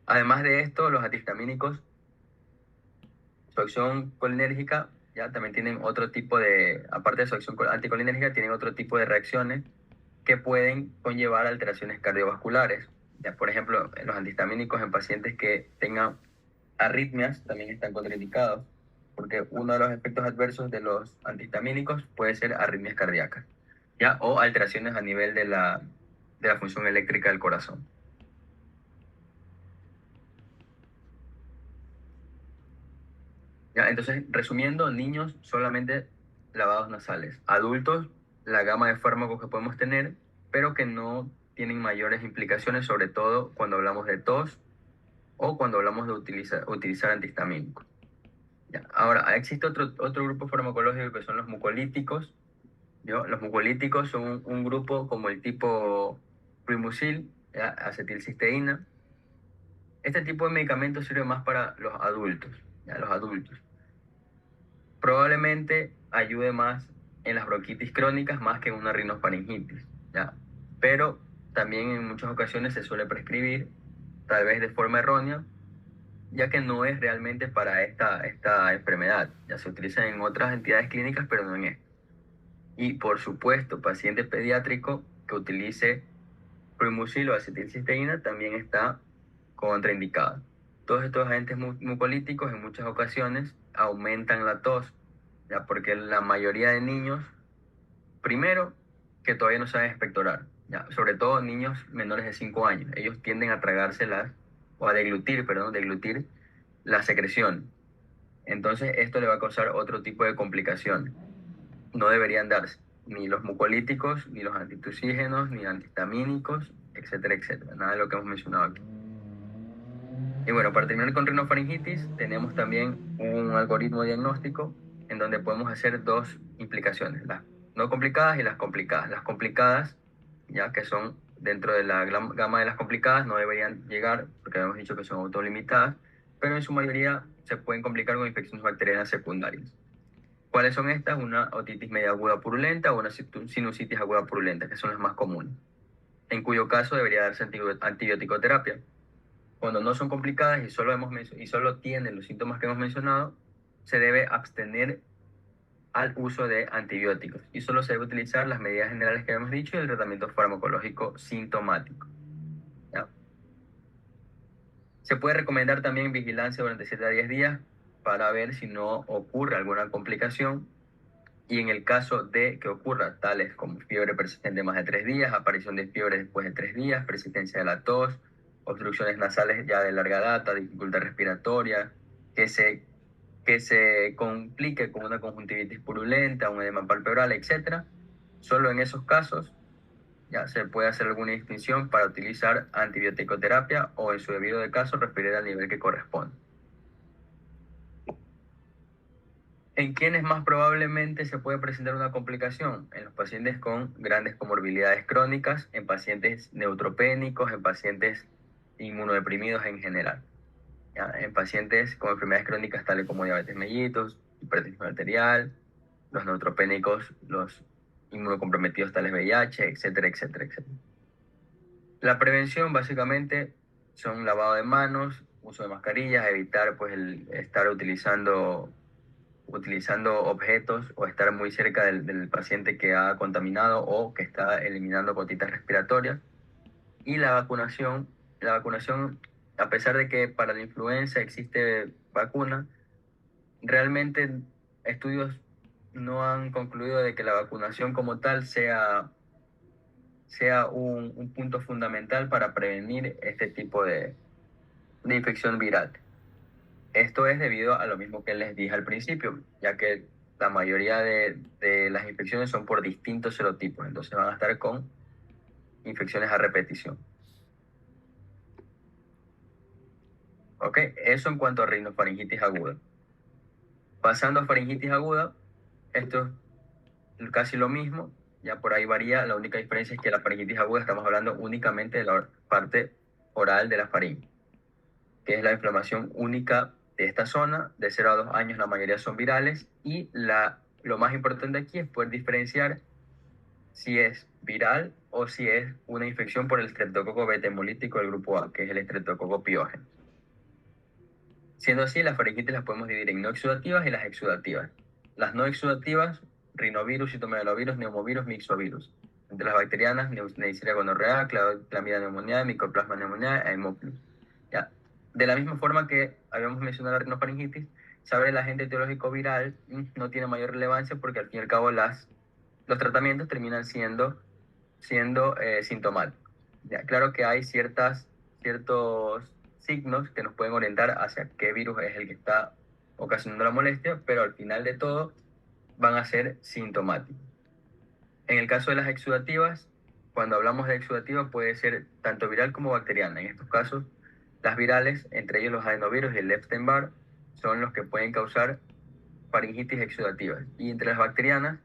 Además de esto, los antihistamínicos, su acción colinérgica, ya también tienen otro tipo de, aparte de su acción anticolinérgica, tienen otro tipo de reacciones que pueden conllevar alteraciones cardiovasculares. Ya, por ejemplo, los antihistamínicos en pacientes que tengan arritmias también están contraindicados, porque uno de los efectos adversos de los antihistamínicos puede ser arritmias cardíacas, ¿ya? O alteraciones a nivel de la función eléctrica del corazón. ¿Ya? Entonces, resumiendo, niños solamente lavados nasales. Adultos, la gama de fármacos que podemos tener, pero que no tienen mayores implicaciones, sobre todo cuando hablamos de tos o cuando hablamos de utilizar antihistamínicos. Ya. Ahora, existe otro grupo farmacológico que son los mucolíticos. ¿Yo? Los mucolíticos son un grupo como el tipo Primusil, ¿ya? Acetilcisteína. Este tipo de medicamento sirve más para los adultos, ¿ya? Los adultos. Probablemente ayude más en las bronquitis crónicas más que en una rinofaringitis, ¿ya? Pero también en muchas ocasiones se suele prescribir, tal vez de forma errónea, ya que no es realmente para esta enfermedad. Ya se utiliza en otras entidades clínicas, pero no en esta. Y por supuesto, paciente pediátrico que utilice Primusil o acetilcisteína también está contraindicado. Todos estos agentes mucolíticos en muchas ocasiones aumentan la tos, ya porque la mayoría de niños, primero, que todavía no saben expectorar, ya, sobre todo niños menores de 5 años, ellos tienden a tragárselas o a deglutir la secreción. Entonces esto le va a causar otro tipo de complicaciones. No deberían darse ni los mucolíticos, ni los antitusígenos, ni antihistamínicos, etcétera, etcétera. Nada de lo que hemos mencionado aquí. Y bueno, para terminar con rinofaringitis, tenemos también un algoritmo diagnóstico en donde podemos hacer dos implicaciones, las no complicadas y las complicadas. Las complicadas, ya que son dentro de la gama de las complicadas, no deberían llegar, porque habíamos dicho que son autolimitadas, pero en su mayoría se pueden complicar con infecciones bacterianas secundarias. ¿Cuáles son estas? Una otitis media aguda purulenta o una sinusitis aguda purulenta, que son las más comunes, en cuyo caso debería darse antibiótico-terapia. Cuando no son complicadas y solo tienen los síntomas que hemos mencionado, se debe abstener al uso de antibióticos y solo se debe utilizar las medidas generales que hemos dicho y el tratamiento farmacológico sintomático. ¿Ya? Se puede recomendar también vigilancia durante 7 a 10 días para ver si no ocurre alguna complicación. Y en el caso de que ocurra tales como fiebre persistente más de 3 días, aparición de fiebre después de 3 días, persistencia de la tos, obstrucciones nasales ya de larga data, dificultad respiratoria, que se, que se complique con una conjuntivitis purulenta, un edema palpebral, etcétera, solo en esos casos ya se puede hacer alguna distinción para utilizar antibiótico-terapia o en su debido de caso referir al nivel que corresponde. ¿En quiénes más probablemente se puede presentar una complicación? En los pacientes con grandes comorbilidades crónicas, en pacientes neutropénicos, en pacientes inmunodeprimidos en general. ¿Ya? En pacientes con enfermedades crónicas tales como diabetes mellitus, hipertensión arterial, los neutropénicos, los inmunocomprometidos tales VIH, etcétera, etcétera, etcétera. La prevención básicamente son lavado de manos, uso de mascarillas, evitar pues el estar utilizando objetos o estar muy cerca del paciente que ha contaminado o que está eliminando gotitas respiratorias. Y la vacunación, a pesar de que para la influenza existe vacuna, realmente estudios no han concluido de que la vacunación como tal sea un punto fundamental para prevenir este tipo de infección viral. Esto es debido a lo mismo que les dije al principio, ya que la mayoría de las infecciones son por distintos serotipos, entonces van a estar con infecciones a repetición. ¿Ok? Eso en cuanto a rinofaringitis aguda. Pasando a faringitis aguda, esto es casi lo mismo, ya por ahí varía, la única diferencia es que la faringitis aguda estamos hablando únicamente de la parte oral de la faringe, que es la inflamación única de esta zona, de 0 a 2 años la mayoría son virales, y lo más importante aquí es poder diferenciar si es viral o si es una infección por el estreptococo beta hemolítico del grupo A, que es el estreptococo piógeno. Siendo así, las faringitis las podemos dividir en no exudativas y las exudativas. Las no exudativas, rinovirus, citomegalovirus, neumovirus, mixovirus. Entre las bacterianas, Neisseria gonorrea, Chlamydia pneumoniae, Mycoplasma pneumoniae, Haemophilus. Ya. De la misma forma que habíamos mencionado la rinofaringitis, saber el agente etiológico viral no tiene mayor relevancia porque al fin y al cabo los tratamientos terminan siendo sintomáticos. Ya, claro que hay ciertos signos que nos pueden orientar hacia qué virus es el que está ocasionando la molestia, pero al final de todo van a ser sintomáticos. En el caso de las exudativas, cuando hablamos de exudativa puede ser tanto viral como bacteriana. En estos casos, las virales, entre ellos los adenovirus y el Epstein-Barr, son los que pueden causar faringitis exudativas. Y entre las bacterianas,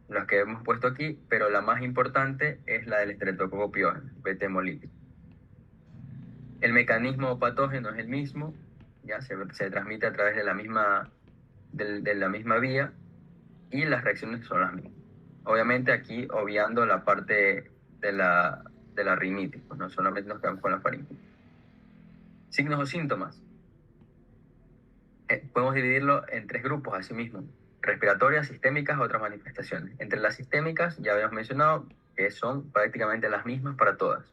las que hemos puesto aquí, pero la más importante es la del estreptococo piógeno, beta hemolítico. El mecanismo patógeno es el mismo, ya se transmite a través de la misma vía y las reacciones son las mismas. Obviamente aquí obviando la parte de la rinitis, pues no solamente nos quedamos con la faringitis. Signos o síntomas. Podemos dividirlo en 3 grupos, así mismo: respiratorias, sistémicas, otras manifestaciones. Entre las sistémicas, ya habíamos mencionado que son prácticamente las mismas para todas.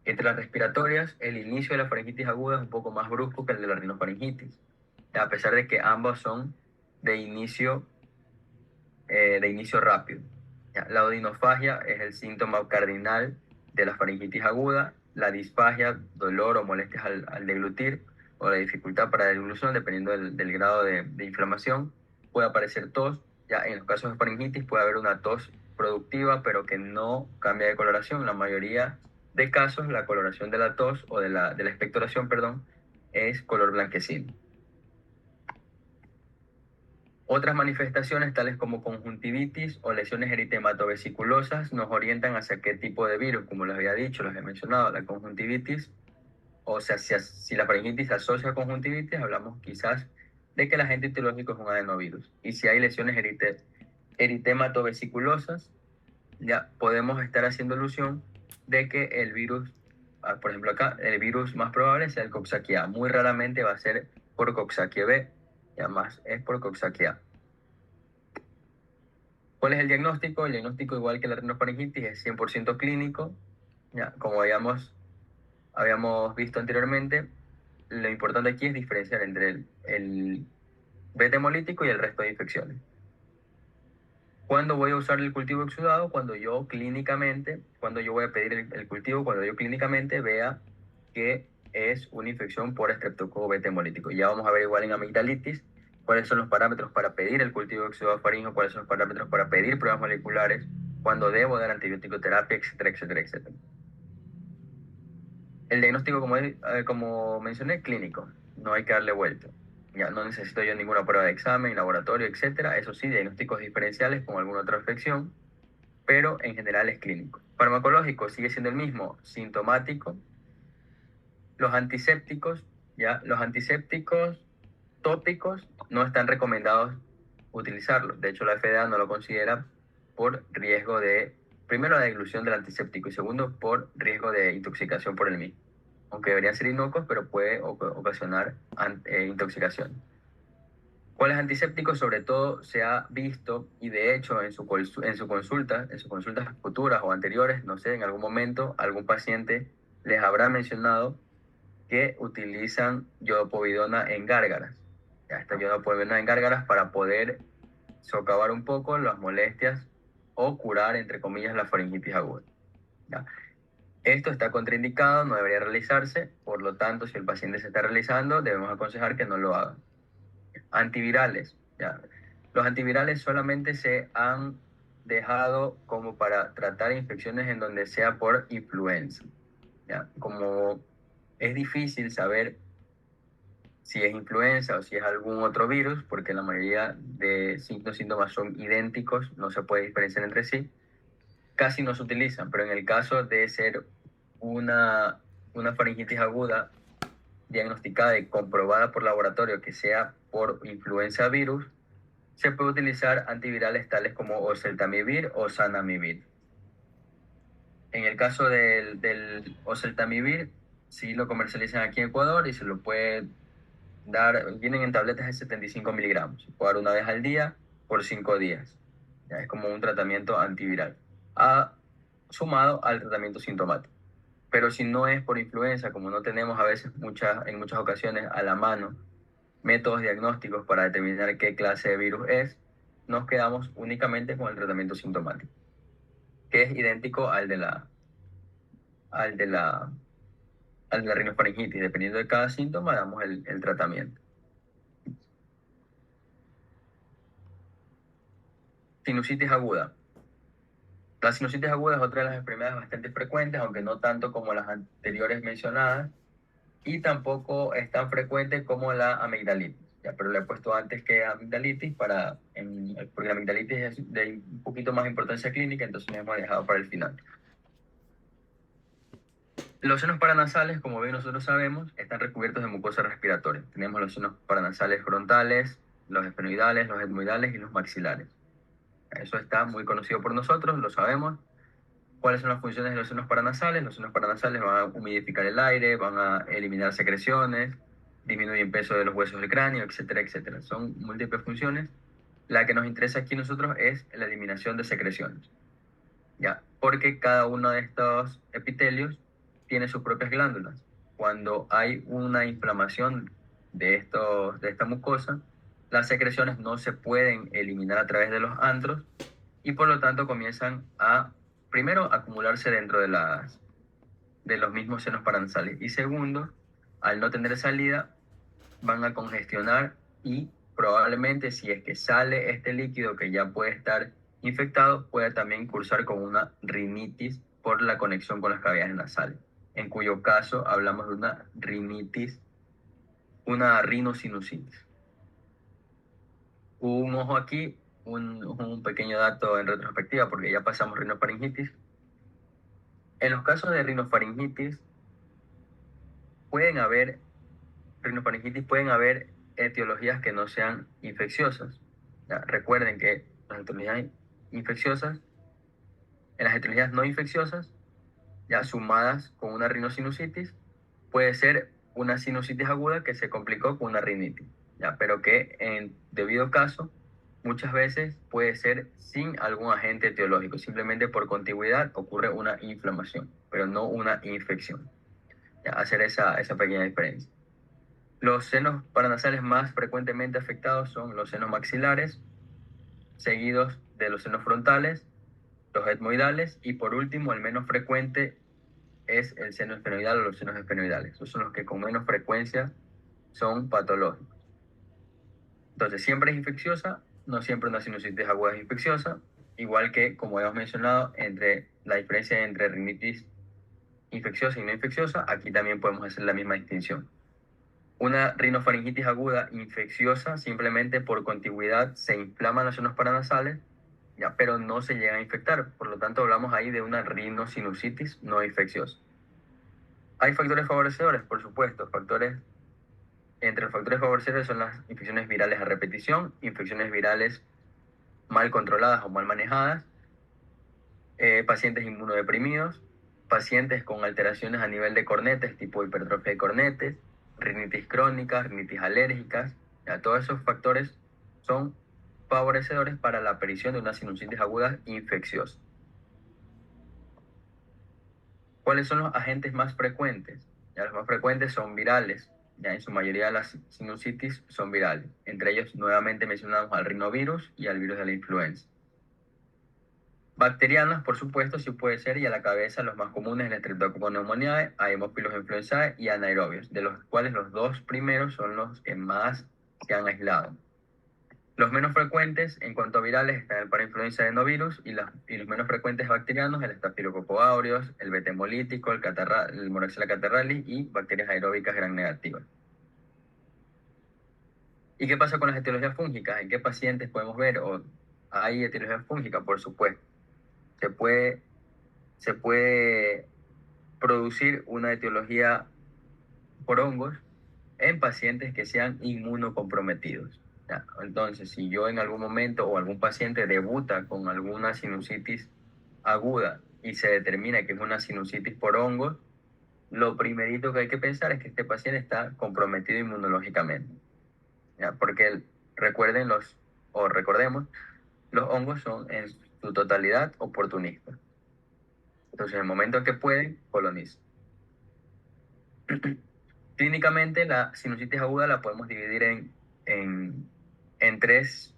Entre las respiratorias, el inicio de la faringitis aguda es un poco más brusco que el de la rinofaringitis, a pesar de que ambos son de inicio rápido. Ya, la odinofagia es el síntoma cardinal de la faringitis aguda. La disfagia, dolor o molestias al deglutir, o la dificultad para la deglución, dependiendo del grado de inflamación. Puede aparecer tos. Ya en los casos de faringitis puede haber una tos productiva, pero que no cambia de coloración. En la mayoría de casos, la coloración de la tos o de la expectoración, perdón, es color blanquecino. Otras manifestaciones, tales como conjuntivitis o lesiones eritematovésiculosas, nos orientan hacia qué tipo de virus. Como les había dicho, les he mencionado, la conjuntivitis, o sea, si la faringitis se asocia a conjuntivitis, hablamos quizás de que el agente etiológico es un adenovirus. Y si hay lesiones eritematovésiculosas, ya podemos estar haciendo alusión de que el virus, por ejemplo acá, el virus más probable sea el Coxsackie A. Muy raramente va a ser por Coxsackie B, ya más es por Coxsackie A. ¿Cuál es el diagnóstico? El diagnóstico, igual que la rinofaringitis, es 100% clínico. Ya, como habíamos visto anteriormente, lo importante aquí es diferenciar entre el beta hemolítico y el resto de infecciones. ¿Cuándo voy a usar el cultivo exudado? Cuando yo voy a pedir el cultivo, cuando yo clínicamente vea que es una infección por estreptococo beta hemolítico. Ya vamos a ver igual en amigdalitis cuáles son los parámetros para pedir el cultivo exudado faríngeo, cuáles son los parámetros para pedir pruebas moleculares, cuándo debo dar antibiótico terapia, etcétera, etcétera, etcétera. El diagnóstico, como mencioné, clínico. No hay que darle vuelta. Ya no necesito yo ninguna prueba de examen, laboratorio, etcétera. Eso sí, diagnósticos diferenciales con alguna otra infección, pero en general es clínico. Farmacológico sigue siendo el mismo, sintomático. Los antisépticos tópicos no están recomendados utilizarlos. De hecho, la FDA no lo considera por riesgo primero, la dilución del antiséptico, y segundo, por riesgo de intoxicación por el mismo. Aunque deberían ser inocuos, pero puede ocasionar intoxicación. ¿Cuáles antisépticos? Sobre todo se ha visto, y de hecho en sus consultas futuras o anteriores, no sé, en algún momento algún paciente les habrá mencionado que utilizan iodopovidona en gárgaras. Ya, esta iodopovidona en gárgaras para poder socavar un poco las molestias o curar, entre comillas, la faringitis aguda. ¿Ya? Esto está contraindicado, no debería realizarse, por lo tanto, si el paciente se está realizando, debemos aconsejar que no lo haga. Antivirales, ¿ya? Los antivirales solamente se han dejado como para tratar infecciones en donde sea por influenza, ¿ya? Como es difícil saber si es influenza o si es algún otro virus, porque la mayoría de signos síntomas son idénticos, no se puede diferenciar entre sí, casi no se utilizan, pero en el caso de ser una faringitis aguda diagnosticada y comprobada por laboratorio que sea por influenza virus, se puede utilizar antivirales tales como oseltamivir o zanamivir. En el caso del oseltamivir, sí lo comercializan aquí en Ecuador y se lo puede dar, vienen en tabletas de 75 miligramos. Se puede dar una vez al día por 5 días. Ya es como un tratamiento antiviral, sumado al tratamiento sintomático. Pero si no es por influenza, como no tenemos a veces en muchas ocasiones a la mano métodos diagnósticos para determinar qué clase de virus es, nos quedamos únicamente con el tratamiento sintomático, que es idéntico al de la, al de la rinofaringitis. Dependiendo de cada síntoma, damos el tratamiento. Sinusitis aguda. La sinusitis aguda es otra de las enfermedades bastante frecuentes, aunque no tanto como las anteriores mencionadas, y tampoco es tan frecuente como la amigdalitis. Ya, pero le he puesto antes que amigdalitis porque la amigdalitis es de un poquito más importancia clínica, entonces la hemos dejado para el final. Los senos paranasales, como bien nosotros sabemos, están recubiertos de mucosa respiratoria. Tenemos los senos paranasales frontales, los esfenoidales, los etmoidales y los maxilares. Eso está muy conocido por nosotros, lo sabemos. ¿Cuáles son las funciones de los senos paranasales? Los senos paranasales van a humidificar el aire, van a eliminar secreciones, disminuyen peso de los huesos del cráneo, etcétera, etcétera. Son múltiples funciones. La que nos interesa aquí a nosotros es la eliminación de secreciones, ¿ya? Porque cada uno de estos epitelios tiene sus propias glándulas. Cuando hay una inflamación de esta mucosa, las secreciones no se pueden eliminar a través de los antros y por lo tanto comienzan a, primero, acumularse dentro de los mismos senos paranasales y segundo, al no tener salida, van a congestionar y probablemente si es que sale este líquido que ya puede estar infectado, puede también cursar con una rinitis por la conexión con las cavidades nasales, en cuyo caso hablamos de una rinitis, una rinosinusitis. Un ojo aquí, un pequeño dato en retrospectiva, porque ya pasamos rinofaringitis. En los casos de pueden haber rinofaringitis, pueden haber etiologías que no sean infecciosas. Ya, recuerden que las etiologías infecciosas, en las etiologías no infecciosas, ya sumadas con una rinosinusitis, puede ser una sinusitis aguda que se complicó con una rinitis, ya, pero que en debido caso muchas veces puede ser sin algún agente etiológico, simplemente por contigüidad ocurre una inflamación, pero no una infección. Ya, hacer esa pequeña diferencia. Los senos paranasales más frecuentemente afectados son los senos maxilares, seguidos de los senos frontales, los etmoidales y por último, el menos frecuente es el seno esfenoidal o los senos esfenoidales. Esos son los que con menos frecuencia son patológicos. Entonces, siempre es infecciosa, no siempre una sinusitis aguda es infecciosa, igual que, como hemos mencionado, entre la diferencia entre rinitis infecciosa y no infecciosa, aquí también podemos hacer la misma distinción. Una rinofaringitis aguda infecciosa, simplemente por contigüidad se inflaman los senos paranasales, ya, pero no se llega a infectar. Por lo tanto, hablamos ahí de una rinosinusitis no infecciosa. Hay factores favorecedores, por supuesto. Entre los factores favorecedores son las infecciones virales a repetición, infecciones virales mal controladas o mal manejadas, pacientes inmunodeprimidos, pacientes con alteraciones a nivel de cornetes, tipo hipertrofia de cornetes, rinitis crónica, rinitis alérgicas. Ya, todos esos factores son favorecedores para la aparición de una sinusitis aguda infecciosa. ¿Cuáles son los agentes más frecuentes? Ya, los más frecuentes son virales. Ya en su mayoría las sinusitis son virales. Entre ellos, nuevamente mencionamos al rinovirus y al virus de la influenza. Bacterianas, por supuesto, sí puede ser, y a la cabeza los más comunes, el Streptococcus pneumoniae, Haemophilus influenzae y anaerobios, de los cuales los dos primeros son los que más se han aislado. Los menos frecuentes en cuanto a virales están el parainfluenza adenovirus y los menos frecuentes bacterianos, el Staphylococcus aureus, el beta hemolítico, el Moraxella catarrhalis y bacterias aeróbicas gram negativas. ¿Y qué pasa con las etiologías fúngicas? ¿En qué pacientes podemos ver? ¿O hay etiología fúngica? Por supuesto. Se puede producir una etiología por hongos en pacientes que sean inmunocomprometidos. ¿Ya? Entonces, si yo en algún momento o algún paciente debuta con alguna sinusitis aguda y se determina que es una sinusitis por hongos, lo primerito que hay que pensar es que este paciente está comprometido inmunológicamente. ¿Ya? Porque recordemos, los hongos son en su totalidad oportunistas. Entonces, en el momento en que pueden, colonizan. Clínicamente, la sinusitis aguda la podemos dividir en tres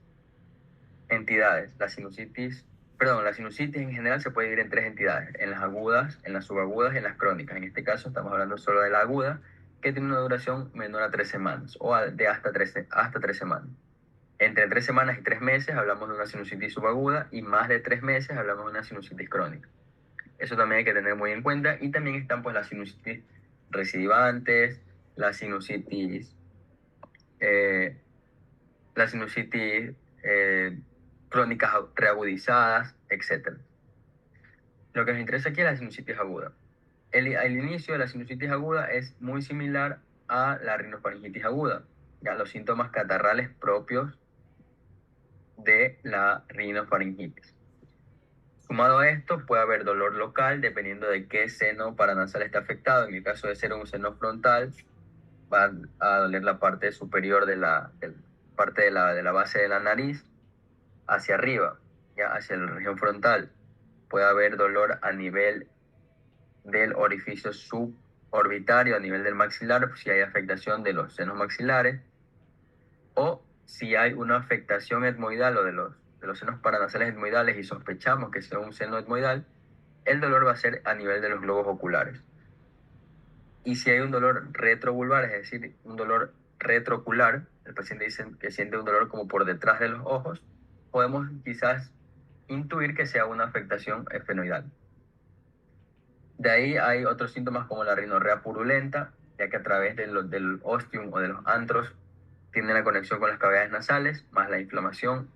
entidades. La sinusitis en general se puede dividir en tres entidades: en las agudas, en las subagudas y en las crónicas. En este caso estamos hablando solo de la aguda, que tiene una duración menor a 3 semanas o de hasta 3 semanas. Entre 3 semanas y 3 meses hablamos de una sinusitis subaguda, y más de 3 meses hablamos de una sinusitis crónica. Eso también hay que tener muy en cuenta. Y también están pues las sinusitis recidivantes, las sinusitis, eh, las sinusitis crónicas reagudizadas, etc. Lo que nos interesa aquí es la sinusitis aguda. El inicio de la sinusitis aguda es muy similar a la rinofaringitis aguda, ya los síntomas catarrales propios de la rinofaringitis. Sumado a esto, puede haber dolor local dependiendo de qué seno paranasal está afectado. En el caso de ser un seno frontal, va a doler la parte superior parte de la base de la nariz hacia arriba, ya hacia la región frontal. Puede haber dolor a nivel del orificio suborbitario, a nivel del maxilar, si hay afectación de los senos maxilares, o si hay una afectación etmoidal o de los senos paranasales etmoidales y sospechamos que sea un seno etmoidal, el dolor va a ser a nivel de los globos oculares. Y si hay un dolor retrovulvar, es decir, un dolor retroocular, el paciente dice que siente un dolor como por detrás de los ojos, podemos quizás intuir que sea una afectación esfenoidal. De ahí hay otros síntomas como la rinorrea purulenta, ya que a través del ostium o de los antros tiene la conexión con las cavidades nasales, más la inflamación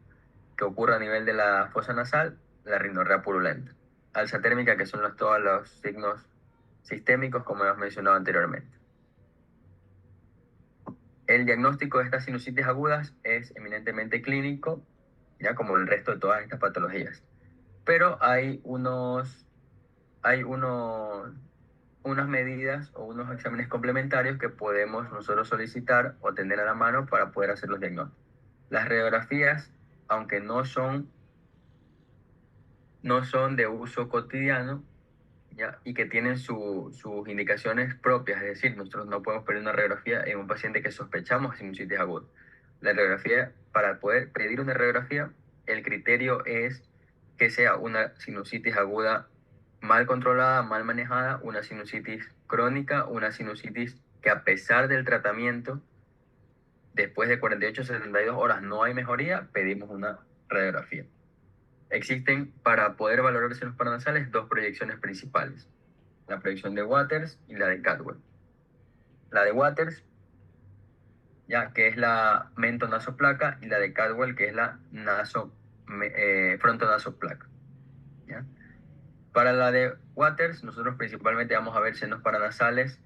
que ocurre a nivel de la fosa nasal, la rinorrea purulenta. Alza térmica, que son todos los signos sistémicos, como hemos mencionado anteriormente. El diagnóstico de estas sinusitis agudas es eminentemente clínico, ya como el resto de todas estas patologías. Pero hay unas medidas o unos exámenes complementarios que podemos nosotros solicitar o tener a la mano para poder hacer los diagnósticos. Las radiografías, aunque no son de uso cotidiano, ¿ya? Y que tienen sus indicaciones propias, es decir, nosotros no podemos pedir una radiografía en un paciente que sospechamos sinusitis aguda. La radiografía, para poder pedir una radiografía, el criterio es que sea una sinusitis aguda mal controlada, mal manejada, una sinusitis crónica, una sinusitis que a pesar del tratamiento, después de 48 a 72 horas no hay mejoría, pedimos una radiografía. Existen, para poder valorar senos paranasales, dos proyecciones principales: la proyección de Waters y la de Cadwell. La de Waters, ya que es la mentonasoplaca, y la de Cadwell, que es la frontonasoplaca. ¿Ya? Para la de Waters, nosotros principalmente vamos a ver senos paranasales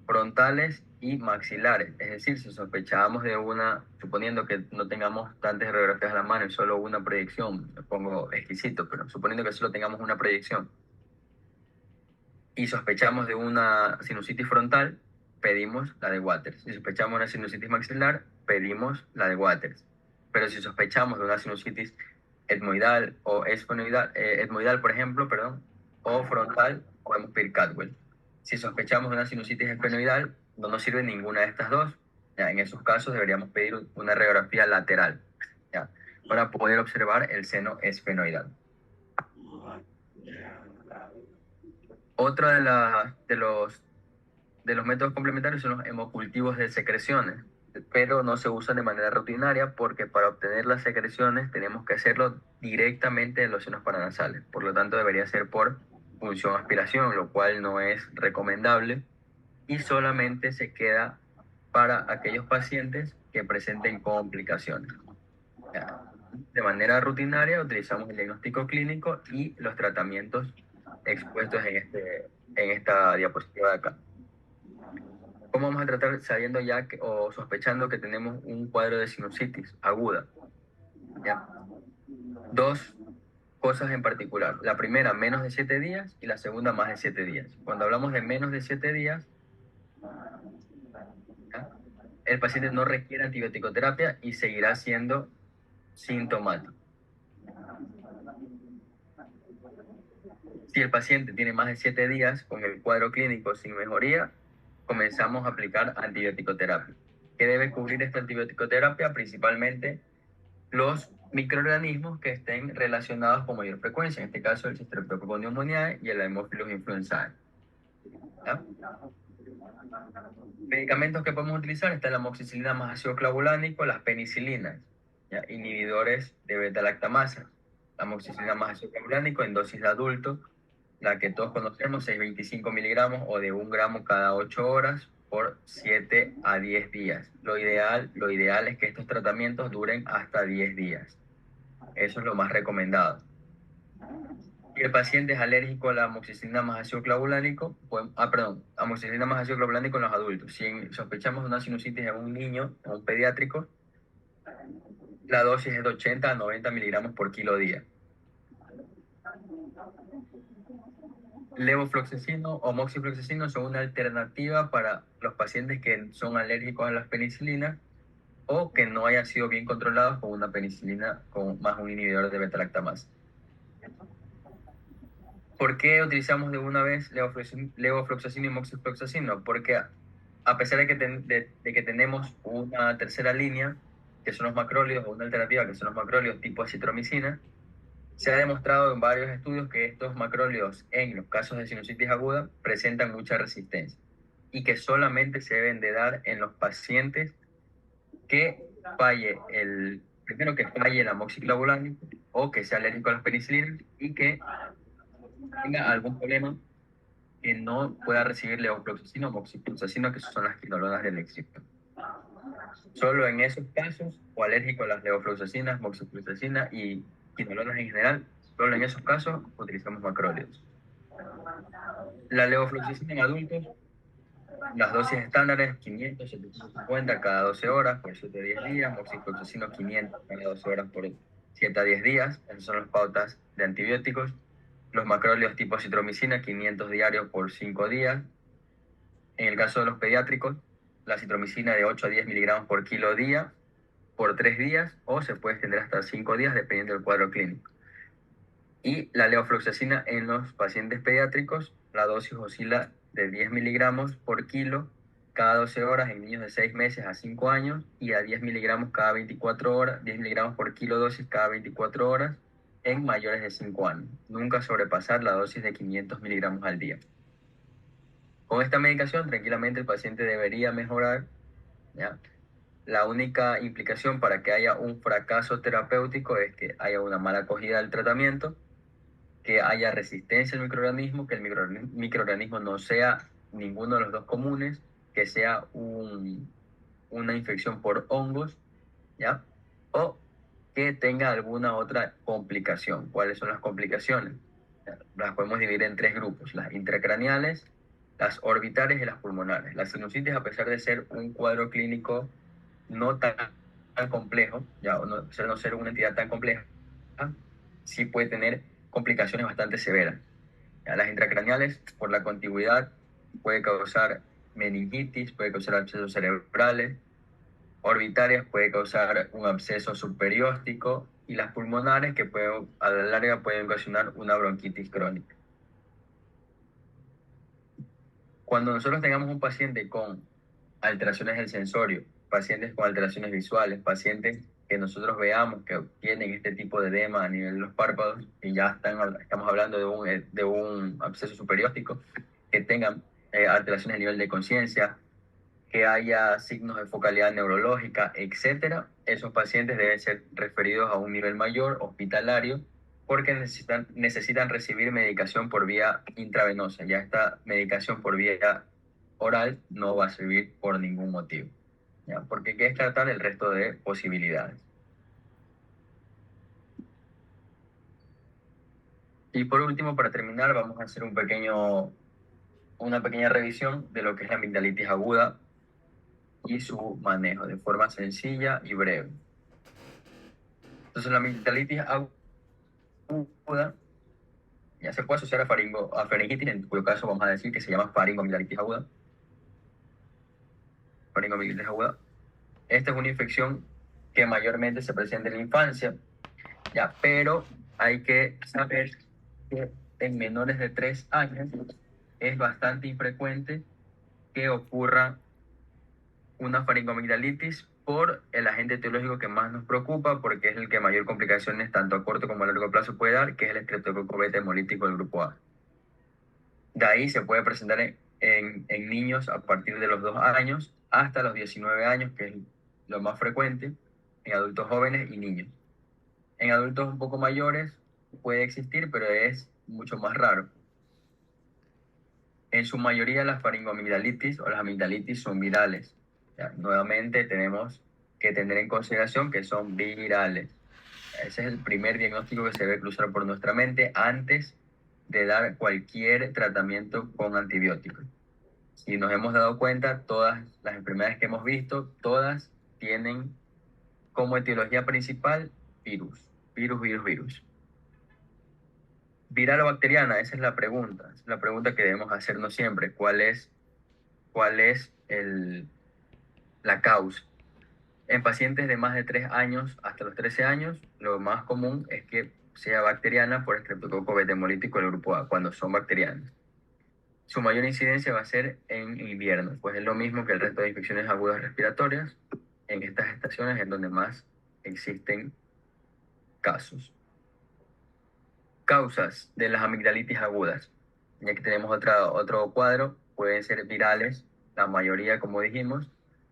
frontales y maxilares. Es decir, si sospechábamos de suponiendo que no tengamos tantas radiografías a la mano y solo una proyección, me pongo exquisito, pero suponiendo que solo tengamos una proyección y sospechamos de una sinusitis frontal, pedimos la de Waters. Si sospechamos una sinusitis maxilar, pedimos la de Waters. Pero si sospechamos de una sinusitis etmoidal o esfenoidal, etmoidal, por ejemplo, perdón, o frontal, podemos pedir Cadwell. Si sospechamos de una sinusitis esfenoidal, no nos sirve ninguna de estas dos. ¿Ya? En esos casos deberíamos pedir una radiografía lateral, ¿ya? Para poder observar el seno esfenoidal. Otra de los métodos complementarios son los hemocultivos de secreciones, pero no se usan de manera rutinaria porque para obtener las secreciones tenemos que hacerlo directamente en los senos paranasales. Por lo tanto, debería ser por punción aspiración, lo cual no es recomendable y solamente se queda para aquellos pacientes que presenten complicaciones. De manera rutinaria utilizamos el diagnóstico clínico y los tratamientos expuestos en esta diapositiva de acá. ¿Cómo vamos a tratar sabiendo ya o sospechando que tenemos un cuadro de sinusitis aguda? ¿Ya? Dos cosas en particular. La primera, menos de 7 días, y la segunda, más de 7 días. Cuando hablamos de menos de 7 días, ¿ya? El paciente no requiere antibiótico-terapia y seguirá siendo sintomático. Si el paciente tiene más de 7 días con el cuadro clínico sin mejoría, comenzamos a aplicar antibiótico-terapia. ¿Qué debe cubrir esta antibiótico-terapia? Principalmente los microorganismos que estén relacionados con mayor frecuencia, en este caso el Streptococcus pneumoniae y el Haemophilus influenzae. ¿Ya? Medicamentos que podemos utilizar está la amoxicilina más ácido clavulánico, las penicilinas, ¿ya? Inhibidores de beta-lactamasa. La amoxicilina más ácido clavulánico en dosis de adulto, la que todos conocemos, 625 miligramos o de 1 gramo cada 8 horas por 7 a 10 días. Lo ideal es que estos tratamientos duren hasta 10 días. Eso es lo más recomendado. Si el paciente es alérgico a la amoxicilina más ácido clavulánico, amoxicilina más ácido clavulánico en los adultos. Si sospechamos una sinusitis en un niño, en un pediátrico, la dosis es de 80 a 90 miligramos por kilo día. Levofloxacino o moxifloxacino son una alternativa para los pacientes que son alérgicos a las penicilinas o que no hayan sido bien controlados con una penicilina con más un inhibidor de beta-lactamasa. ¿Por qué utilizamos de una vez levofloxacino y moxifloxacino? Porque a pesar de que tenemos una tercera línea, que son los macrólidos, o una alternativa que son los macrólidos tipo acitromicina, se ha demostrado en varios estudios que estos macrólidos en los casos de sinusitis aguda presentan mucha resistencia y que solamente se deben de dar en los pacientes que primero que falle el amoxiclavulánico o que sea alérgico a las penicilinas y que tenga algún problema que no pueda recibir levofloxacino o moxifloxacino, que son las quinolonas del éxito. Solo en esos casos, o alérgico a las levofloxacinas, moxifloxacina y quinolonas en general, solo en esos casos utilizamos macrólidos. La levofloxacina en adultos, las dosis estándares 500, 750 cada 12 horas por 7 a 10 días, moxifloxacino 500 cada 12 horas por 7 a 10 días, esas son las pautas de antibióticos. Los macrólidos tipo citromicina 500 diarios por 5 días. En el caso de los pediátricos, la citromicina de 8 a 10 miligramos por kilo día por 3 días o se puede extender hasta 5 días dependiendo del cuadro clínico. Y la levofloxacina en los pacientes pediátricos, la dosis oscila de 10 miligramos por kilo cada 12 horas en niños de 6 meses a 5 años y a 10 miligramos cada 24 horas, 10 miligramos por kilo dosis cada 24 horas en mayores de 5 años. Nunca sobrepasar la dosis de 500 miligramos al día. Con esta medicación, tranquilamente el paciente debería mejorar, ¿ya? La única implicación para que haya un fracaso terapéutico es que haya una mala acogida del tratamiento, que haya resistencia al microorganismo, que el microorganismo no sea ninguno de los dos comunes, que sea una infección por hongos, ¿ya? O que tenga alguna otra complicación. ¿Cuáles son las complicaciones? Las podemos dividir en 3 grupos: las intracraneales, las orbitales y las pulmonares. La sinusitis, a pesar de ser un cuadro clínico no tan complejo, ya, o no, no ser una entidad tan compleja, sí puede tener complicaciones bastante severas. Ya, las intracraneales, por la contigüidad, puede causar meningitis, puede causar abscesos cerebrales; orbitarias puede causar un absceso subperióstico; y las pulmonares, que a la larga pueden ocasionar una bronquitis crónica. Cuando nosotros tengamos un paciente con alteraciones del sensorio, pacientes con alteraciones visuales, pacientes que nosotros veamos que tienen este tipo de edema a nivel de los párpados y ya estamos hablando de un absceso superióstico, que tengan alteraciones a nivel de conciencia, que haya signos de focalidad neurológica, etcétera. Esos pacientes deben ser referidos a un nivel mayor, hospitalario, porque necesitan recibir medicación por vía intravenosa. Ya esta medicación por vía oral no va a servir por ningún motivo, ¿ya? Porque hay que descartar el resto de posibilidades. Y por último, para terminar, vamos a hacer una pequeña revisión de lo que es la amigdalitis aguda y su manejo de forma sencilla y breve. Entonces, la amigdalitis aguda ya se puede asociar a faringitis, en cuyo caso vamos a decir que se llama faringoamigdalitis aguda. Faringoamigdalitis aguda. Esta es una infección que mayormente se presenta en la infancia, ya, pero hay que saber que en menores de 3 años es bastante infrecuente que ocurra una faringoamigdalitis por el agente etiológico que más nos preocupa, porque es el que mayor complicaciones tanto a corto como a largo plazo puede dar, que es el estreptococo beta hemolítico del grupo A. De ahí se puede presentar en niños a partir de los 2 años hasta los 19 años, que es lo más frecuente, en adultos jóvenes y niños. En adultos un poco mayores puede existir, pero es mucho más raro. En su mayoría las faringoamigdalitis o las amigdalitis son virales. Ya, nuevamente tenemos que tener en consideración que son virales. Ese es el primer diagnóstico que se debe cruzar por nuestra mente antes de dar cualquier tratamiento con antibióticos. Si nos hemos dado cuenta, todas las enfermedades que hemos visto, todas tienen como etiología principal virus, virus, virus, virus. ¿Viral o bacteriana? Esa es la pregunta. Esa es la pregunta que debemos hacernos siempre. ¿Cuál es la causa? En pacientes de más de 3 años hasta los 13 años, lo más común es que sea bacteriana por estreptococo beta hemolítico del grupo A, cuando son bacterianas. Su mayor incidencia va a ser en invierno, pues es lo mismo que el resto de infecciones agudas respiratorias. En estas estaciones es donde más existen casos. Causas de las amigdalitis agudas. Ya que tenemos otro cuadro, pueden ser virales, la mayoría, como dijimos,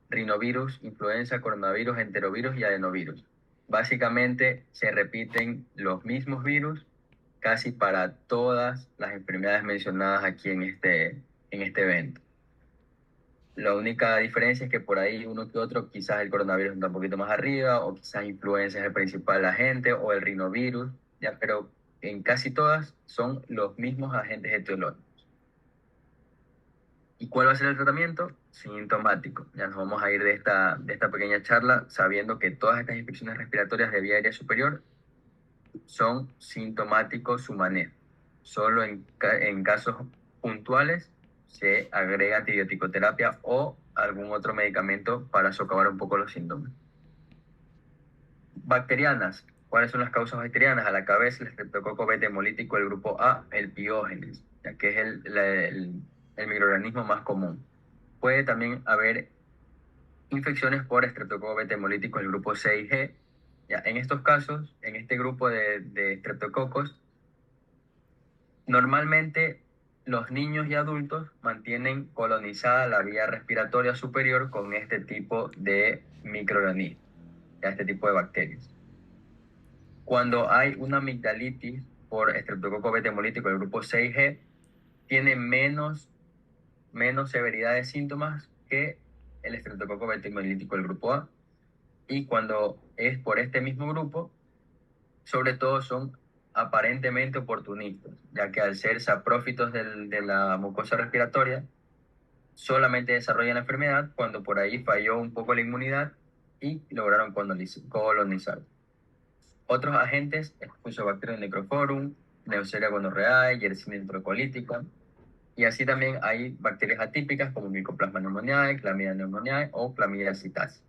rinovirus, influenza, coronavirus, enterovirus y adenovirus. Básicamente se repiten los mismos virus casi para todas las enfermedades mencionadas aquí en este evento. La única diferencia es que por ahí uno que otro, quizás el coronavirus está un poquito más arriba, o quizás influenza es el principal agente, o el rinovirus, ya, pero en casi todas son los mismos agentes etiológicos. ¿Y cuál va a ser el tratamiento? Sintomático. Ya nos vamos a ir de esta pequeña charla sabiendo que todas estas infecciones respiratorias de vía aérea superior son sintomáticos su manejo. Solo en casos puntuales se agrega antibiótico-terapia o algún otro medicamento para socavar un poco los síntomas. Bacterianas. ¿Cuáles son las causas bacterianas? A la cabeza, el estreptococo beta hemolítico del grupo A, el piógenes, ya que es el microorganismo más común. Puede también haber infecciones por estreptococo beta hemolítico del grupo C y G. Ya, en estos casos, en este grupo de estreptococos, normalmente los niños y adultos mantienen colonizada la vía respiratoria superior con este tipo de microorganismos, este tipo de bacterias. Cuando hay una amigdalitis por estreptococo beta hemolítico del grupo 6G, tiene menos severidad de síntomas que el estreptococo beta hemolítico del grupo A. Y cuando es por este mismo grupo, sobre todo son aparentemente oportunistas, ya que al ser saprófitos de la mucosa respiratoria, solamente desarrollan la enfermedad cuando por ahí falló un poco la inmunidad y lograron colonizar. Otros agentes, Fusobacterium necrophorum, Neisseria gonorrhoeae, Yersinia enterocolítica, y así también hay bacterias atípicas como Mycoplasma pneumoniae, Chlamydia pneumoniae o Chlamydia psittaci,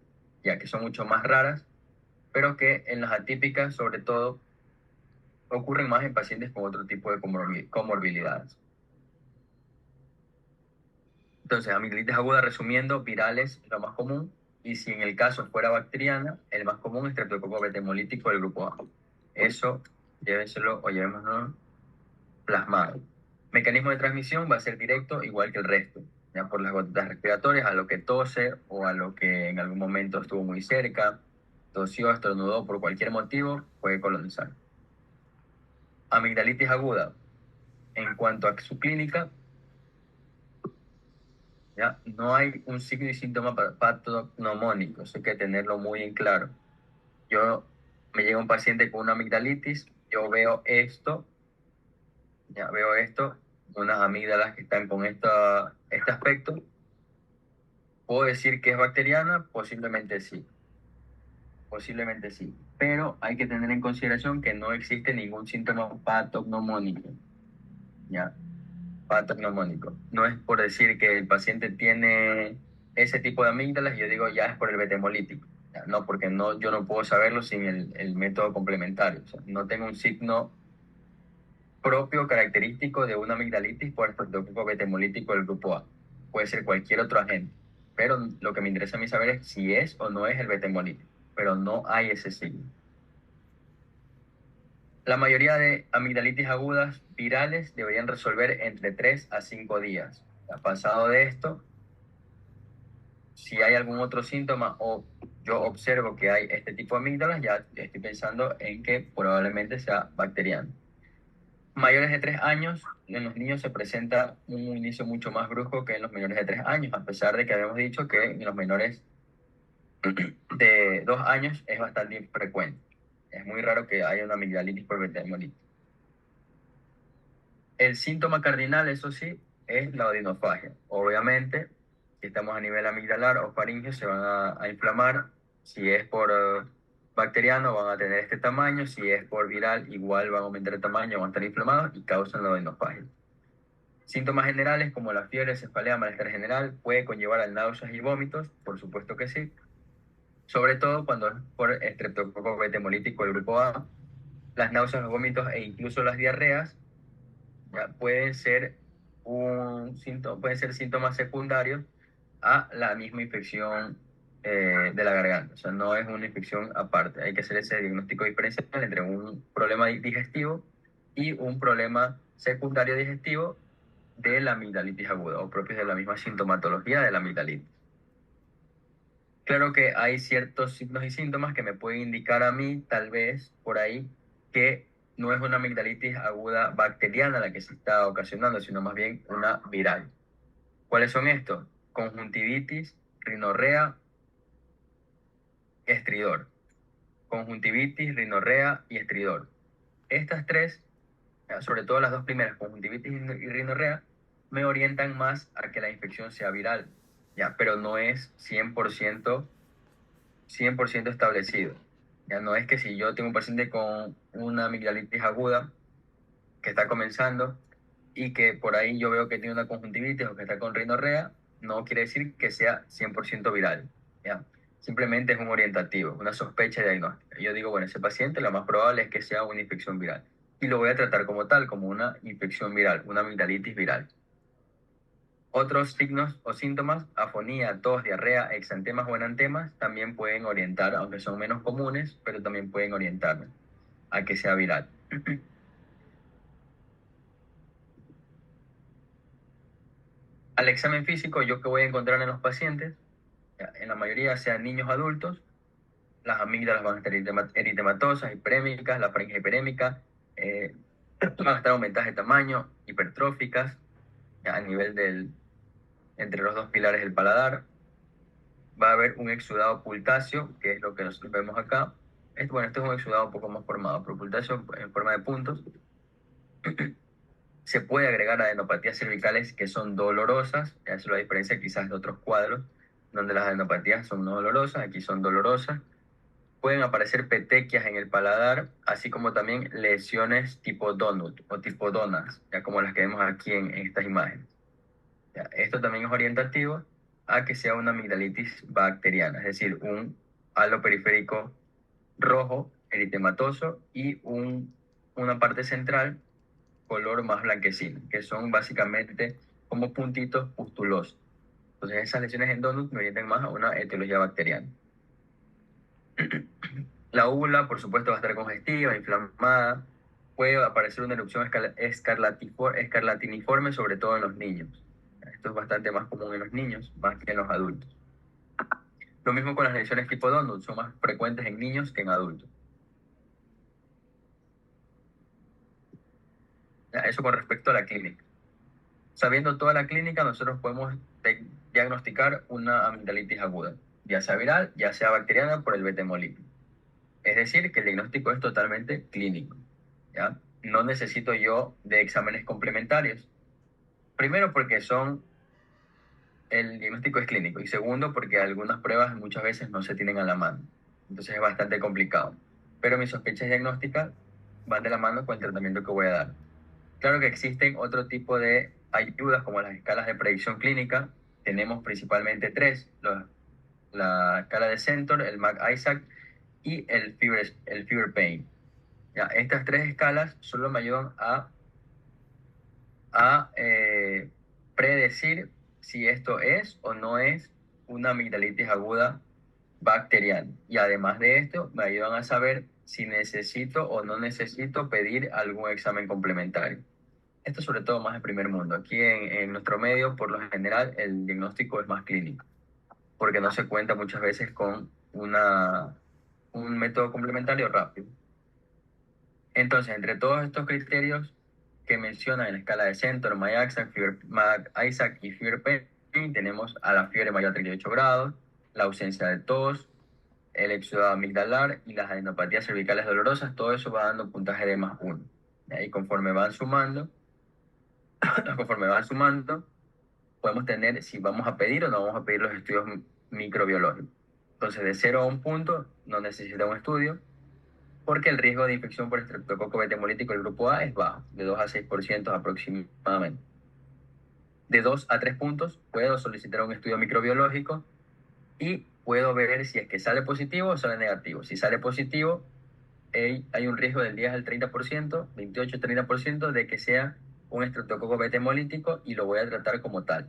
ya que son mucho más raras, pero que en las atípicas, sobre todo, ocurren más en pacientes con otro tipo de comorbilidades. Entonces, amigdalitis aguda, resumiendo, virales es lo más común, y si en el caso fuera bacteriana, el más común es Streptococcus beta hemolítico del grupo A. Eso, llévenselo o llevémoslo plasmado. Mecanismo de transmisión va a ser directo, igual que el resto, ya por las gotas respiratorias, a lo que tose o a lo que en algún momento estuvo muy cerca, tosió, estornudó por cualquier motivo, puede colonizar. Amigdalitis aguda, en cuanto a su clínica, ¿ya? No hay un signo y síntoma patognomónico, eso hay que tenerlo muy en claro. Yo me llega un paciente con una amigdalitis, yo veo esto, ya veo esto, unas amígdalas que están con este aspecto. ¿Puedo decir que es bacteriana? Posiblemente sí, pero hay que tener en consideración que no existe ningún síntoma patognomónico, ¿ya? Patognomónico. No es por decir que el paciente tiene ese tipo de amígdalas y yo digo ya es por el beta hemolítico. Ya, no, porque no, yo no puedo saberlo sin el método complementario. O sea, no tengo un signo propio característico de una amigdalitis por el prototipo beta hemolítico del grupo A. Puede ser cualquier otro agente. Pero lo que me interesa a mí saber es si es o no es el beta hemolítico. Pero no hay ese signo. La mayoría de amigdalitis agudas virales deberían resolver entre 3 a 5 días. Ya pasado de esto, si hay algún otro síntoma o yo observo que hay este tipo de amígdalas, ya estoy pensando en que probablemente sea bacteriano. Mayores de 3 años, en los niños se presenta un inicio mucho más brusco que en los menores de 3 años, a pesar de que habíamos dicho que en los menores de 2 años es bastante infrecuente. Es muy raro que haya una amigdalitis por beta hemolitis. El síntoma cardinal, eso sí, es la odinofagia. Obviamente, si estamos a nivel amigdalar o faríngeo, se van a inflamar. Si es por bacteriano, van a tener este tamaño. Si es por viral, igual van a aumentar el tamaño, van a estar inflamados y causan la odinofagia. Síntomas generales como la fiebre, cefalea, malestar general, puede conllevar a náuseas y vómitos, por supuesto que sí. Sobre todo cuando es por estreptococo beta hemolítico del grupo A, las náuseas, los vómitos e incluso las diarreas ya pueden ser pueden ser síntomas secundarios a la misma infección de la garganta. O sea, no es una infección aparte. Hay que hacer ese diagnóstico diferencial entre un problema digestivo y un problema secundario digestivo de la amigdalitis aguda o propios de la misma sintomatología de la amigdalitis. Claro que hay ciertos signos y síntomas que me pueden indicar a mí, tal vez por ahí, que no es una amigdalitis aguda bacteriana la que se está ocasionando, sino más bien una viral. ¿Cuáles son estos? Conjuntivitis, rinorrea, estridor. Conjuntivitis, rinorrea y estridor. Estas tres, sobre todo las dos primeras, conjuntivitis y rinorrea, me orientan más a que la infección sea viral, ya, pero no es 100% establecido. Ya no es que si yo tengo un paciente con una amigdalitis aguda que está comenzando y que por ahí yo veo que tiene una conjuntivitis o que está con rinorrea, no quiere decir que sea 100% viral. ¿Ya? Simplemente es un orientativo, una sospecha diagnóstica. Yo digo, bueno, ese paciente lo más probable es que sea una infección viral. Y lo voy a tratar como tal, como una infección viral, una amigdalitis viral. Otros signos o síntomas, afonía, tos, diarrea, exantemas o enantemas, también pueden orientar, aunque son menos comunes, pero también pueden orientar a que sea viral. Al examen físico, yo que voy a encontrar en los pacientes, en la mayoría sean niños adultos, las amígdalas van a estar eritematosas, hiperémicas, la faringe hiperémica, van a estar aumentadas de tamaño, hipertróficas, a nivel entre los dos pilares del paladar. Va a haber un exudado pultáceo, que es lo que nosotros vemos acá. Bueno, este es un exudado un poco más formado, pero pultáceo en forma de puntos. Se puede agregar adenopatías cervicales que son dolorosas, eso es la diferencia quizás de otros cuadros, donde las adenopatías son no dolorosas, aquí son dolorosas. Pueden aparecer petequias en el paladar, así como también lesiones tipo donut o tipo donas, ya como las que vemos aquí en estas imágenes. Ya, esto también es orientativo a que sea una amigdalitis bacteriana, es decir, un halo periférico rojo, eritematoso y una parte central color más blanquecino, que son básicamente como puntitos pustulosos. Entonces esas lesiones en donut me orientan más a una etiología bacteriana. La úvula, por supuesto, va a estar congestiva, inflamada. Puede aparecer una erupción escarlatiniforme, sobre todo en los niños. Esto es bastante más común en los niños, más que en los adultos. Lo mismo con las lesiones tipo donut, son más frecuentes en niños que en adultos. Eso con respecto a la clínica. Sabiendo toda la clínica, nosotros podemos diagnosticar una amigdalitis aguda, ya sea viral, ya sea bacteriana por el betemolítico. Es decir, que el diagnóstico es totalmente clínico, ¿ya? No necesito yo de exámenes complementarios. Primero porque el diagnóstico es clínico y segundo porque algunas pruebas muchas veces no se tienen a la mano. Entonces es bastante complicado. Pero mis sospechas diagnósticas van de la mano con el tratamiento que voy a dar. Claro que existen otro tipo de ayudas como las escalas de predicción clínica. Tenemos principalmente tres: la escala de Centor, el MAC-ISAC y el Fever Pain. Ya, estas tres escalas solo me ayudan a predecir si esto es o no es una amigdalitis aguda bacteriana. Y además de esto, me ayudan a saber si necesito o no necesito pedir algún examen complementario. Esto sobre todo más en primer mundo. Aquí en nuestro medio, por lo general, el diagnóstico es más clínico, porque no se cuenta muchas veces con un método complementario rápido. Entonces, entre todos estos criterios que mencionan en la escala de Centor, MAC-ISAC y Fever Pain, tenemos a la fiebre mayor a 38 grados, la ausencia de tos, el exudado amigdalar y las adenopatías cervicales dolorosas. Todo eso va dando puntaje de +1. Y conforme van sumando, podemos tener si vamos a pedir o no vamos a pedir los estudios microbiológicos. Entonces, de 0 a 1 punto, no necesita un estudio, porque el riesgo de infección por estreptococo betemolítico del grupo A es bajo, de 2 a 6% aproximadamente. De 2 a 3 puntos, puedo solicitar un estudio microbiológico y puedo ver si es que sale positivo o sale negativo. Si sale positivo, hay un riesgo del 10 al 30%, 28-30% de que sea un estreptococo betemolítico y lo voy a tratar como tal.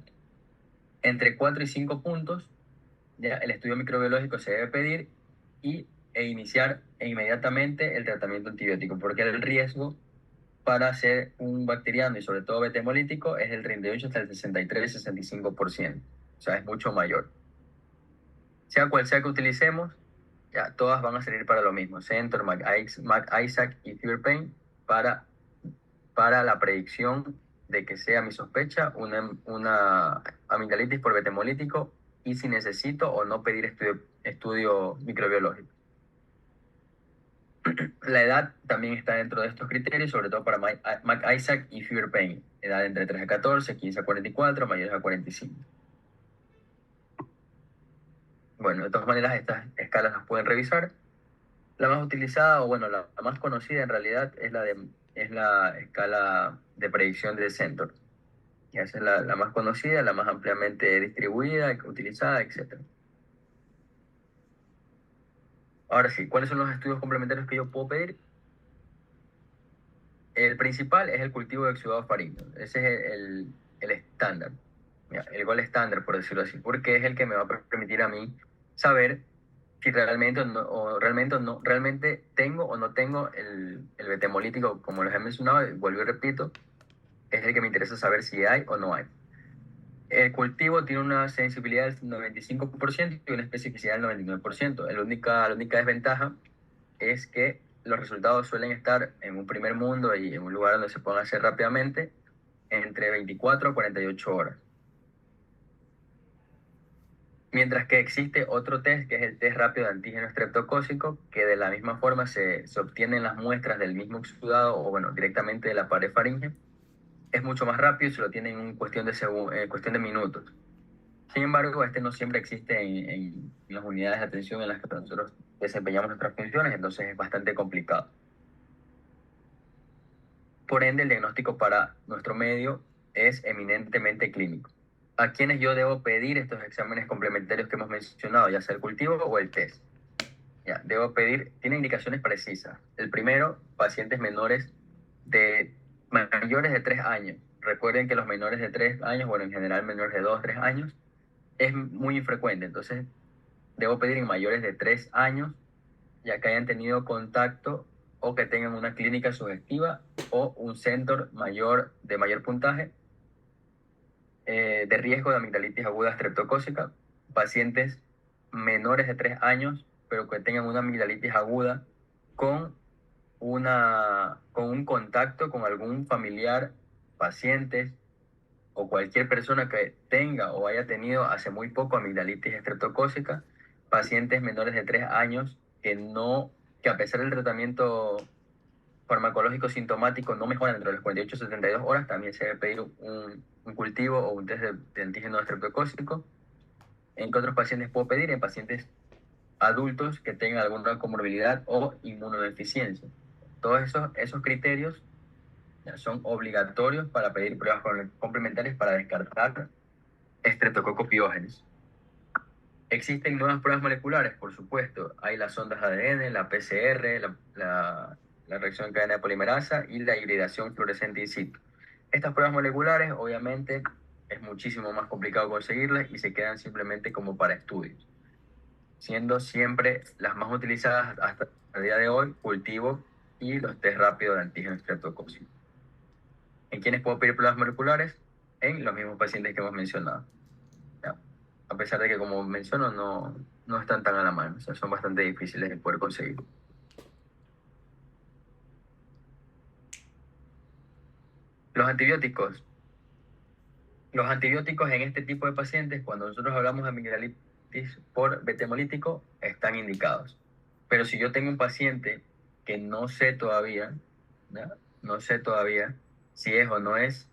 Entre 4 y 5 puntos, ya el estudio microbiológico se debe pedir iniciar inmediatamente el tratamiento antibiótico, porque el riesgo para ser un bacteriano y sobre todo betemolítico es del 38 hasta el 63-65%. O sea, es mucho mayor. Sea cual sea que utilicemos, ya todas van a servir para lo mismo: Centor, MAC-ISAC y Fever Pain para la predicción de que sea mi sospecha una amigdalitis por betemolítico y si necesito o no pedir estudio microbiológico. La edad también está dentro de estos criterios, sobre todo para MAC-ISAC y Fever Pain. Edad entre 3 a 14, 15 a 44, mayores a 45. Bueno, de todas maneras, estas escalas las pueden revisar. La más utilizada, o bueno, la más conocida en realidad es la escala de predicción de Centor. Y esa es la más conocida, la más ampliamente distribuida, utilizada, etc. Ahora sí, ¿cuáles son los estudios complementarios que yo puedo pedir? El principal es el cultivo de exudado faríngeo. Ese es el estándar, ya, el gol estándar, por decirlo así, porque es el que me va a permitir a mí saber si realmente realmente tengo o no tengo el betemolítico, como les he mencionado, y vuelvo y repito, es el que me interesa saber si hay o no hay. El cultivo tiene una sensibilidad del 95% y una especificidad del 99%. La única desventaja es que los resultados suelen estar en un primer mundo y en un lugar donde se pueden hacer rápidamente entre 24 a 48 horas. Mientras que existe otro test, que es el test rápido de antígeno estreptocócico, que de la misma forma se obtienen las muestras del mismo exudado o bueno, directamente de la pared faríngea. Es mucho más rápido y se lo tienen en cuestión cuestión de minutos. Sin embargo, este no siempre existe en las unidades de atención en las que nosotros desempeñamos nuestras funciones, entonces es bastante complicado. Por ende, el diagnóstico para nuestro medio es eminentemente clínico. ¿A quienes yo debo pedir estos exámenes complementarios que hemos mencionado, ya sea el cultivo o el test? Ya, debo pedir, tiene indicaciones precisas. El primero, pacientes mayores de 3 años. Recuerden que los menores de 3 años, bueno, en general menores de 2 3 años, es muy infrecuente. Entonces, debo pedir en mayores de 3 años, ya que hayan tenido contacto o que tengan una clínica sugestiva o un centro de mayor puntaje de riesgo de amigdalitis aguda estreptocócica, pacientes menores de 3 años, pero que tengan una amigdalitis aguda con, con un contacto con algún familiar, pacientes o cualquier persona que tenga o haya tenido hace muy poco amigdalitis estreptocócica, pacientes menores de 3 años que a pesar del tratamiento farmacológico sintomático no mejoran dentro de las 48 a 72 horas, también se debe pedir un cultivo o un test de antígeno estreptocócico. ¿En qué otros pacientes puedo pedir? En pacientes adultos que tengan alguna comorbilidad o inmunodeficiencia. Todos esos criterios ya son obligatorios para pedir pruebas complementarias para descartar estreptococcus pyogenes. Existen nuevas pruebas moleculares, por supuesto. Hay las sondas ADN, la PCR, la reacción en cadena de polimerasa y la hibridación fluorescente in situ. Estas pruebas moleculares, obviamente, es muchísimo más complicado conseguirlas y se quedan simplemente como para estudios, siendo siempre las más utilizadas hasta el día de hoy, cultivo y los test rápidos de antígeno estreptocócico. ¿En quiénes puedo pedir pruebas moleculares? En los mismos pacientes que hemos mencionado. ¿Ya? A pesar de que, como menciono, no están tan a la mano, o sea, son bastante difíciles de poder conseguir. Los antibióticos. Los antibióticos en este tipo de pacientes, cuando nosotros hablamos de amigdalitis por betemolítico, están indicados. Pero si yo tengo un paciente que no sé todavía, ¿ya? No sé todavía si es o no es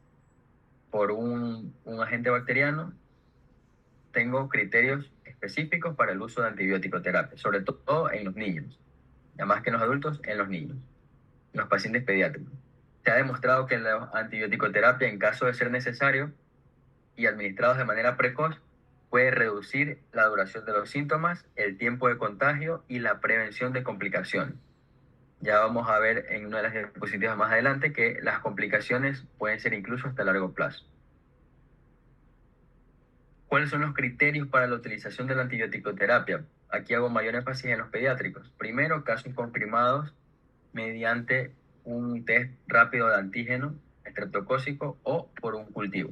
por un agente bacteriano, tengo criterios específicos para el uso de antibiótico-terapia, sobre todo en los niños, ya más que en los adultos, en los niños, en los pacientes pediátricos. Se ha demostrado que la antibiótico-terapia, en caso de ser necesario y administrados de manera precoz, puede reducir la duración de los síntomas, el tiempo de contagio y la prevención de complicaciones. Ya vamos a ver en una de las diapositivas más adelante que las complicaciones pueden ser incluso hasta largo plazo. ¿Cuáles son los criterios para la utilización de la antibiótico-terapia? Aquí hago mayor énfasis en los pediátricos. Primero, casos confirmados mediante un test rápido de antígeno estreptocócico o por un cultivo.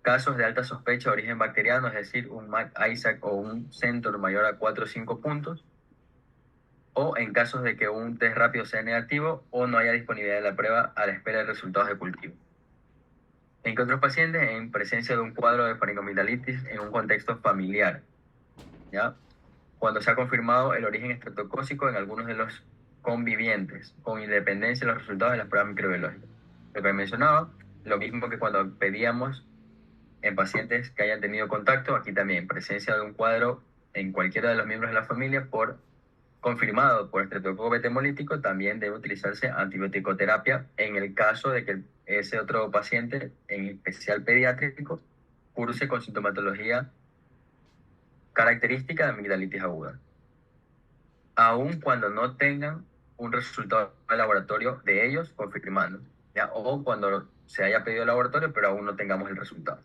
Casos de alta sospecha de origen bacteriano, es decir, un MAC-ISAC o un CENTOR mayor a 4 o 5 puntos, o en casos de que un test rápido sea negativo o no haya disponibilidad de la prueba a la espera de resultados de cultivo. ¿En qué otros pacientes? En presencia de un cuadro de faringomidalitis en un contexto familiar, ¿ya? Cuando se ha confirmado el origen estreptocócico en algunos de los convivientes, con independencia de los resultados de las pruebas microbiológicas. Lo que mencionaba, lo mismo que cuando pedíamos en pacientes que hayan tenido contacto, aquí también, presencia de un cuadro en cualquiera de los miembros de la familia confirmado por estreptococo betemolítico, también debe utilizarse antibiótico-terapia en el caso de que ese otro paciente, en especial pediátrico, curse con sintomatología característica de amigdalitis aguda, aun cuando no tengan un resultado de laboratorio de ellos confirmando, ¿ya? O cuando se haya pedido el laboratorio, pero aún no tengamos el resultado.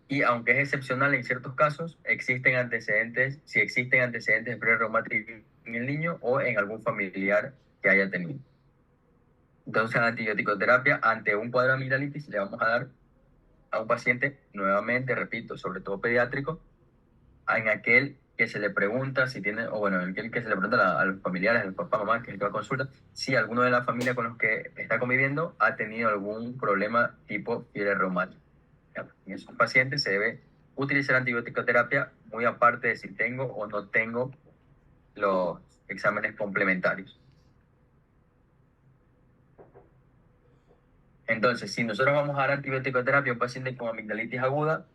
Y aunque es excepcional en ciertos casos, si existen antecedentes de fiebre reumática en el niño o en algún familiar que haya tenido. Entonces, antibiótico-terapia ante un cuadro de amigdalitis le vamos a dar a un paciente, nuevamente, repito, sobre todo pediátrico, en aquel que se le pregunta si tiene, o bueno, en aquel que se le pregunta a los familiares, al papá, mamá, que es el que va a consulta, si alguno de la familia con los que está conviviendo ha tenido algún problema tipo fiebre reumática. En esos pacientes se debe utilizar antibiótico-terapia muy aparte de si tengo o no tengo los exámenes complementarios. Entonces, si nosotros vamos a dar antibiótico-terapia a un paciente con amigdalitis aguda,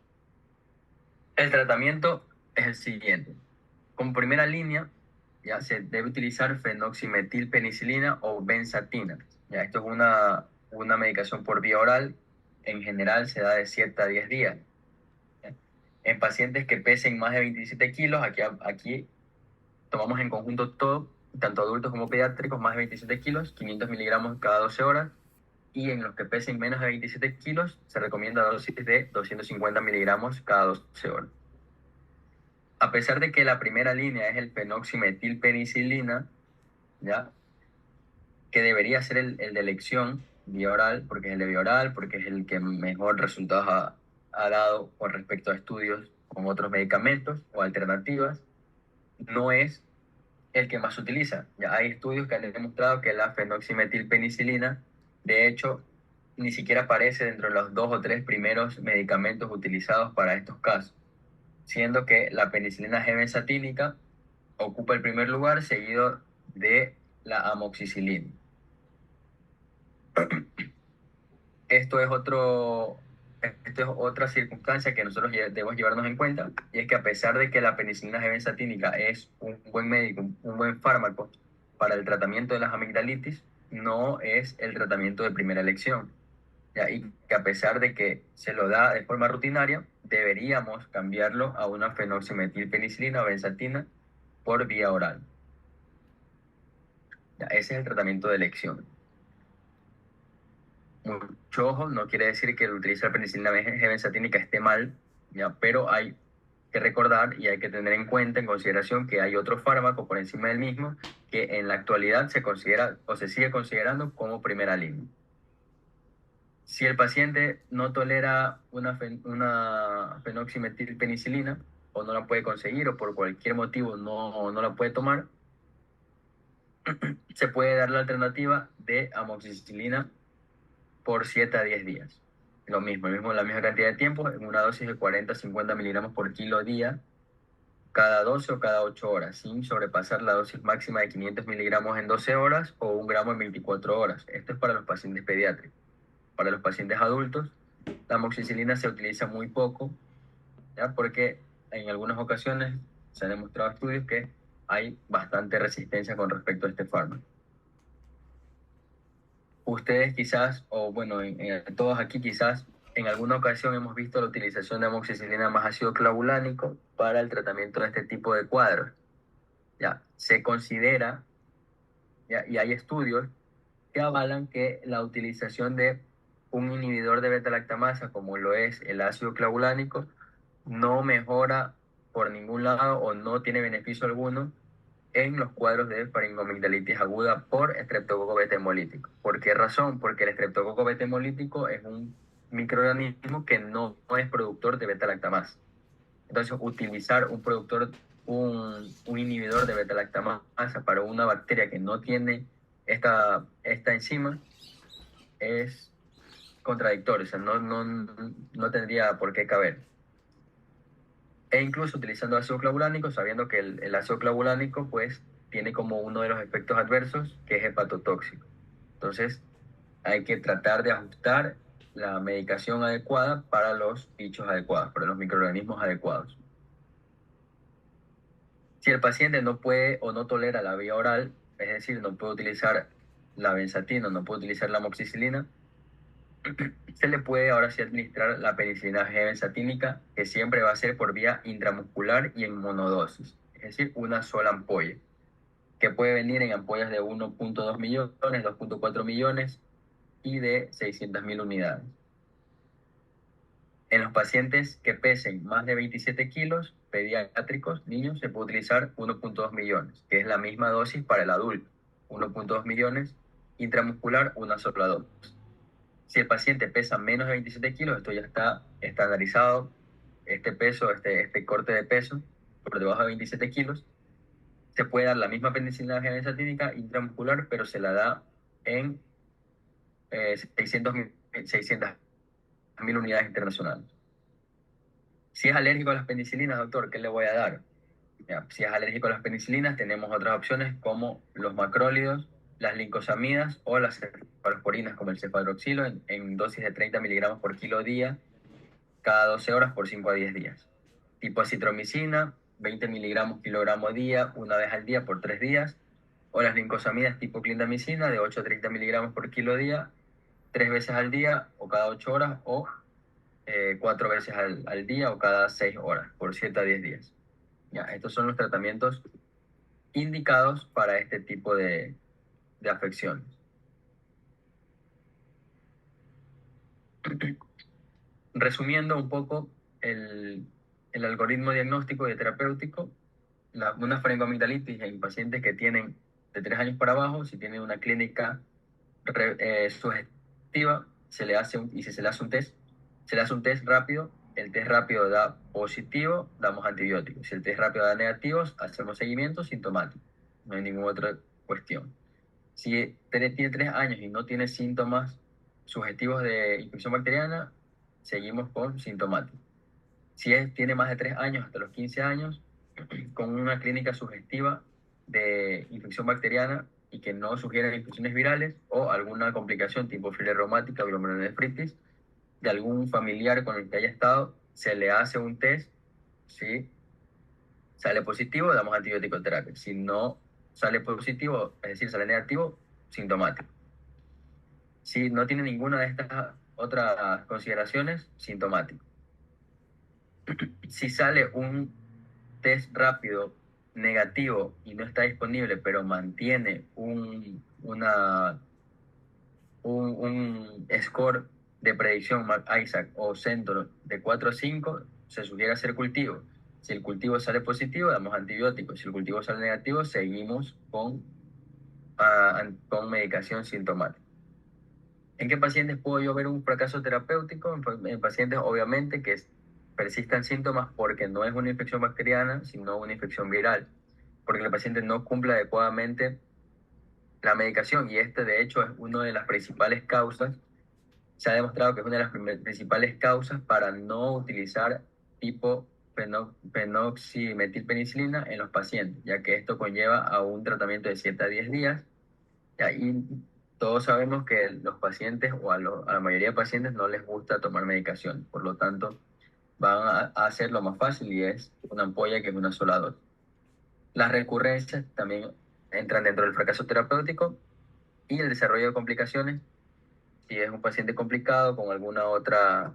el tratamiento es el siguiente. Como primera línea, ya se debe utilizar fenoximetilpenicilina o benzatina. Ya, esto es una medicación por vía oral. En general se da de 7 a 10 días. ¿Ya? En pacientes que pesen más de 27 kilos, aquí tomamos en conjunto todo, tanto adultos como pediátricos, más de 27 kilos, 500 miligramos cada 12 horas. y en los que pesen menos de 27 kilos se recomienda dosis de 250 miligramos cada 12 horas. A pesar de que la primera línea es el fenoximetilpenicilina, ¿ya? Que debería ser el de elección vía oral, porque es el de vía oral, porque es el que mejor resultados ha dado con respecto a estudios con otros medicamentos o alternativas, no es el que más se utiliza. Ya hay estudios que han demostrado que la fenoximetilpenicilina, de hecho, ni siquiera aparece dentro de los 2 o 3 primeros medicamentos utilizados para estos casos, siendo que la penicilina G-benzatínica ocupa el primer lugar, seguido de la amoxicilina. Esto es esto es otra circunstancia que nosotros debemos llevarnos en cuenta, y es que a pesar de que la penicilina G-benzatínica es un buen médico, un buen fármaco para el tratamiento de las amigdalitis, no es el tratamiento de primera elección. ¿Ya? Y que a pesar de que se lo da de forma rutinaria, deberíamos cambiarlo a una fenoximetilpenicilina o benzatina por vía oral. ¿Ya? Ese es el tratamiento de elección. Mucho ojo, no quiere decir que el utilizar penicilina G-benzatínica esté mal, ¿ya? Pero hay que recordar y hay que tener en cuenta, en consideración, que hay otro fármaco por encima del mismo que en la actualidad se considera o se sigue considerando como primera línea. Si el paciente no tolera una fenoximetilpenicilina o no la puede conseguir o por cualquier motivo no la puede tomar, se puede dar la alternativa de amoxicilina por 7 a 10 días. Lo mismo, la misma cantidad de tiempo, en una dosis de 40 a 50 miligramos por kilo día, cada 12 o cada 8 horas, sin sobrepasar la dosis máxima de 500 miligramos en 12 horas o 1 gramo en 24 horas. Esto es para los pacientes pediátricos. Para los pacientes adultos, la amoxicilina se utiliza muy poco, ¿ya? Porque en algunas ocasiones se han demostrado estudios que hay bastante resistencia con respecto a este fármaco. Ustedes quizás, o bueno, todos aquí quizás, en alguna ocasión hemos visto la utilización de amoxicilina más ácido clavulánico para el tratamiento de este tipo de cuadros. Ya, se considera, ya, y hay estudios que avalan que la utilización de un inhibidor de beta-lactamasa, como lo es el ácido clavulánico, no mejora por ningún lado o no tiene beneficio alguno en los cuadros de faringoamigdalitis aguda por estreptococo beta hemolítico. ¿Por qué razón? Porque el estreptococo beta hemolítico es un microorganismo que no es productor de beta-lactamasa. Entonces, utilizar un inhibidor de beta-lactamasa para una bacteria que no tiene esta enzima es contradictorio, o sea, no tendría por qué caber. E incluso utilizando ácido clavulánico, sabiendo que el ácido clavulánico pues tiene como uno de los efectos adversos que es hepatotóxico. Entonces hay que tratar de ajustar la medicación adecuada para los bichos adecuados, para los microorganismos adecuados. Si el paciente no puede o no tolera la vía oral, es decir, no puede utilizar la benzatina, no puede utilizar la amoxicilina, se le puede ahora sí administrar la penicilina G-benzatínica, que siempre va a ser por vía intramuscular y en monodosis, es decir, una sola ampolla, que puede venir en ampollas de 1.2 millones, 2.4 millones y de 600.000 unidades. En los pacientes que pesen más de 27 kilos, pediátricos, niños, se puede utilizar 1.2 millones, que es la misma dosis para el adulto, 1.2 millones, intramuscular, una sola dosis. Si el paciente pesa menos de 27 kilos, esto ya está estandarizado, este peso, este corte de peso, por debajo de 27 kilos, se puede dar la misma penicilina G-benzatínica intramuscular, pero se la da en 600.000 unidades internacionales. Si es alérgico a las penicilinas, doctor, ¿qué le voy a dar? Ya, si es alérgico a las penicilinas, tenemos otras opciones como los macrólidos, las lincosamidas o las cefalosporinas como el cefadroxilo en dosis de 30 miligramos por kilo día cada 12 horas por 5 a 10 días. Tipo acitromicina, 20 miligramos kilogramo día, una vez al día por 3 días. O las lincosamidas tipo clindamicina de 8 a 30 miligramos por kilo día, 3 veces al día o cada 8 horas o 4 veces al día o cada 6 horas por 7 a 10 días. Ya, estos son los tratamientos indicados para este tipo de afecciones. Resumiendo un poco el algoritmo diagnóstico y terapéutico, una faringoamigdalitis en pacientes que tienen de 3 años para abajo, si tienen una clínica sugestiva, y si se le hace un test, se le hace un test rápido, el test rápido da positivo, damos antibióticos. Si el test rápido da negativos, hacemos seguimiento sintomático. No hay ninguna otra cuestión. Si tiene 3 años y no tiene síntomas sugestivos de infección bacteriana, seguimos con sintomático. Si tiene más de 3 años, hasta los 15 años, con una clínica sugestiva de infección bacteriana y que no sugiere infecciones virales o alguna complicación tipo fiebre reumática o glomerulonefritis de algún familiar con el que haya estado, se le hace un test, si sale positivo, damos antibiótico terapia. Si no sale positivo, es decir, sale negativo, sintomático. Si no tiene ninguna de estas otras consideraciones, sintomático. Si sale un test rápido negativo y no está disponible, pero mantiene un score de predicción Isaac o Centro de 4 a 5, se sugiere hacer cultivo. Si el cultivo sale positivo, damos antibióticos. Si el cultivo sale negativo, seguimos con medicación sintomática. ¿En qué pacientes puedo yo ver un fracaso terapéutico? En pacientes, obviamente, que persistan síntomas porque no es una infección bacteriana, sino una infección viral, porque el paciente no cumple adecuadamente la medicación, y de hecho, es una de las principales causas. Se ha demostrado que es una de las principales causas para no utilizar tipo fenoximetilpenicilina en los pacientes, ya que esto conlleva a un tratamiento de 7 a 10 días. Y todos sabemos que los pacientes, o a la mayoría de pacientes, no les gusta tomar medicación. Por lo tanto, van a hacer lo más fácil, y es una ampolla, que es una sola dosis. Las recurrencias también entran dentro del fracaso terapéutico, y el desarrollo de complicaciones. Si es un paciente complicado con alguna otra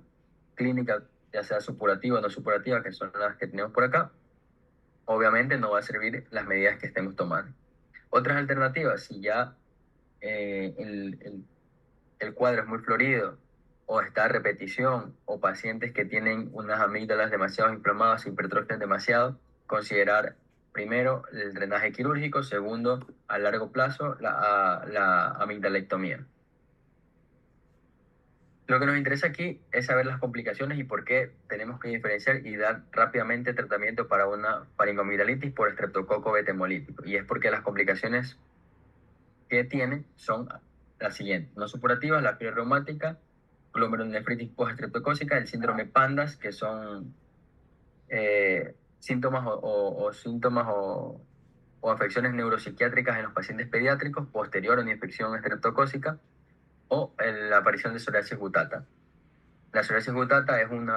clínica, ya sea supurativa o no supurativa, que son las que tenemos por acá, obviamente no va a servir las medidas que estemos tomando. Otras alternativas, si ya eh, el, el- el cuadro es muy florido, o está a repetición, o pacientes que tienen unas amígdalas demasiado inflamadas, hipertrofian demasiado, considerar primero el drenaje quirúrgico, segundo, a largo plazo, la amigdalectomía. Lo que nos interesa aquí es saber las complicaciones y por qué tenemos que diferenciar y dar rápidamente tratamiento para una faringoamigdalitis por estreptococo beta hemolítico. Y es porque las complicaciones que tiene son las siguientes: no supurativas, la fiebre reumática, glomerulonefritis postestreptocócica, el síndrome PANDAS, que son síntomas o afecciones neuropsiquiátricas en los pacientes pediátricos posterior a una infección estreptocócica, o la aparición de psoriasis gutata. La psoriasis gutata es un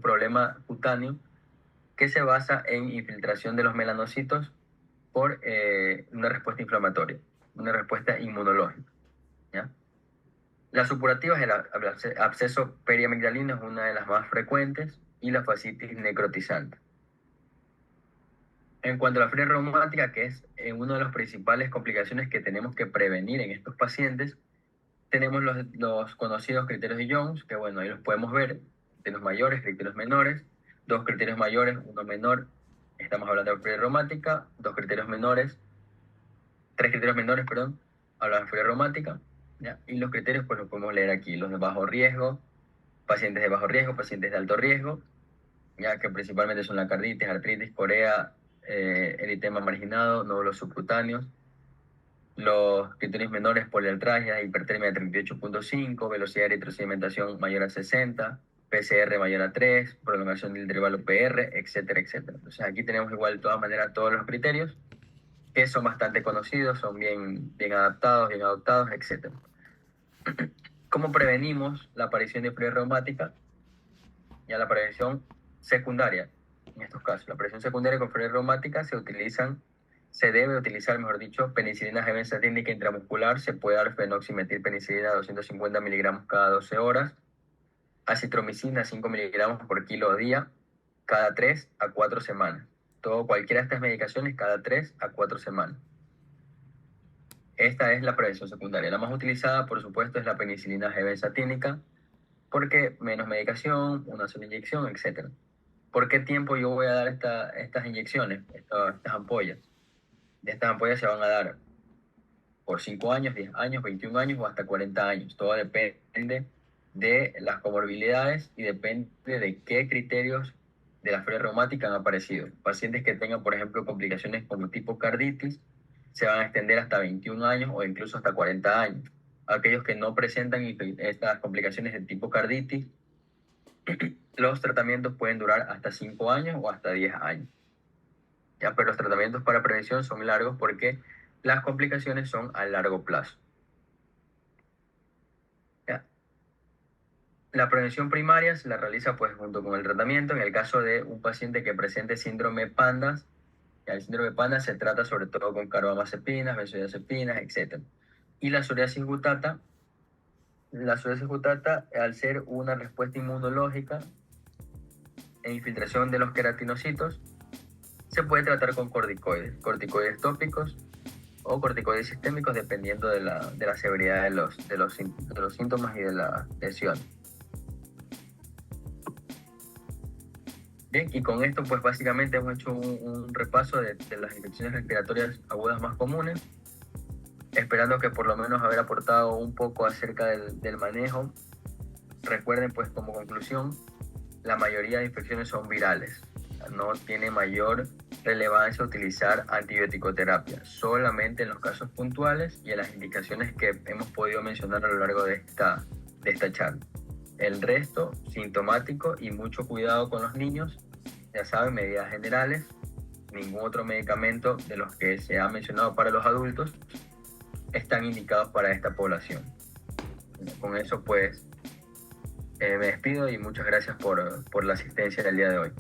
problema cutáneo que se basa en infiltración de los melanocitos por una respuesta inflamatoria, una respuesta inmunológica, ¿ya? La supurativa es el absceso periamigdalino, es una de las más frecuentes, y la fascitis necrotizante. En cuanto a la fiebre reumática, que es una de las principales complicaciones que tenemos que prevenir en estos pacientes, tenemos los conocidos criterios de Jones, que bueno, ahí los podemos ver: criterios mayores, criterios menores, 2 criterios mayores, 1 menor, estamos hablando de fiebre reumática; 2 criterios menores, 3 criterios menores, perdón, hablan de fiebre reumática, ¿ya? Y los criterios pues los podemos leer aquí: los de bajo riesgo, pacientes de bajo riesgo, pacientes de alto riesgo, ya que principalmente son la carditis, artritis, corea, eritema marginado, nódulos subcutáneos. Los criterios menores: poliartralgia, hipertermia de 38.5, velocidad de eritrosedimentación mayor a 60, PCR mayor a 3, prolongación del intervalo PR, etcétera, etcétera. Entonces aquí tenemos igual de todas maneras todos los criterios, que son bastante conocidos, son bien adaptados, bien adoptados, etcétera. ¿Cómo prevenimos la aparición de fiebre reumática? Ya la prevención secundaria, en estos casos, la prevención secundaria con fiebre reumática se debe utilizar, mejor dicho, penicilina G benzatínica intramuscular. Se puede dar fenoximetilpenicilina 250 miligramos cada 12 horas, acitromicina 5 miligramos por kilo día, cada 3 a 4 semanas. Cualquiera de estas medicaciones cada 3 a 4 semanas. Esta es la prevención secundaria. La más utilizada, por supuesto, es la penicilina G benzatínica, porque menos medicación, una sola inyección, etcétera. ¿Por qué tiempo yo voy a dar estas inyecciones, estas ampollas? De estas ampollas se van a dar por 5 años, 10 años, 21 años o hasta 40 años. Todo depende de las comorbilidades y depende de qué criterios de la fiebre reumática han aparecido. Pacientes que tengan, por ejemplo, complicaciones como tipo carditis, se van a extender hasta 21 años o incluso hasta 40 años. Aquellos que no presentan estas complicaciones de tipo carditis, los tratamientos pueden durar hasta 5 años o hasta 10 años. ¿Ya? Pero los tratamientos para prevención son largos porque las complicaciones son a largo plazo. ¿Ya? La prevención primaria se la realiza pues junto con el tratamiento. En el caso de un paciente que presente síndrome PANDAS, ya el síndrome PANDAS se trata sobre todo con carbamazepinas, benzodiazepinas, etc. Y la psoriasis gutata, al ser una respuesta inmunológica e infiltración de los queratinocitos, se puede tratar con corticoides tópicos o corticoides sistémicos dependiendo de la severidad de los síntomas y de la lesión. Bien, y con esto pues básicamente hemos hecho un repaso de las infecciones respiratorias agudas más comunes, esperando que por lo menos haber aportado un poco acerca del manejo. Recuerden pues como conclusión, la mayoría de infecciones son virales. No tiene mayor relevancia utilizar antibiótico-terapia, solamente en los casos puntuales y en las indicaciones que hemos podido mencionar a lo largo de esta charla. El resto, sintomático y mucho cuidado con los niños. Ya saben, medidas generales, ningún otro medicamento de los que se ha mencionado para los adultos están indicados para esta población. Con eso pues me despido y muchas gracias por la asistencia del día de hoy.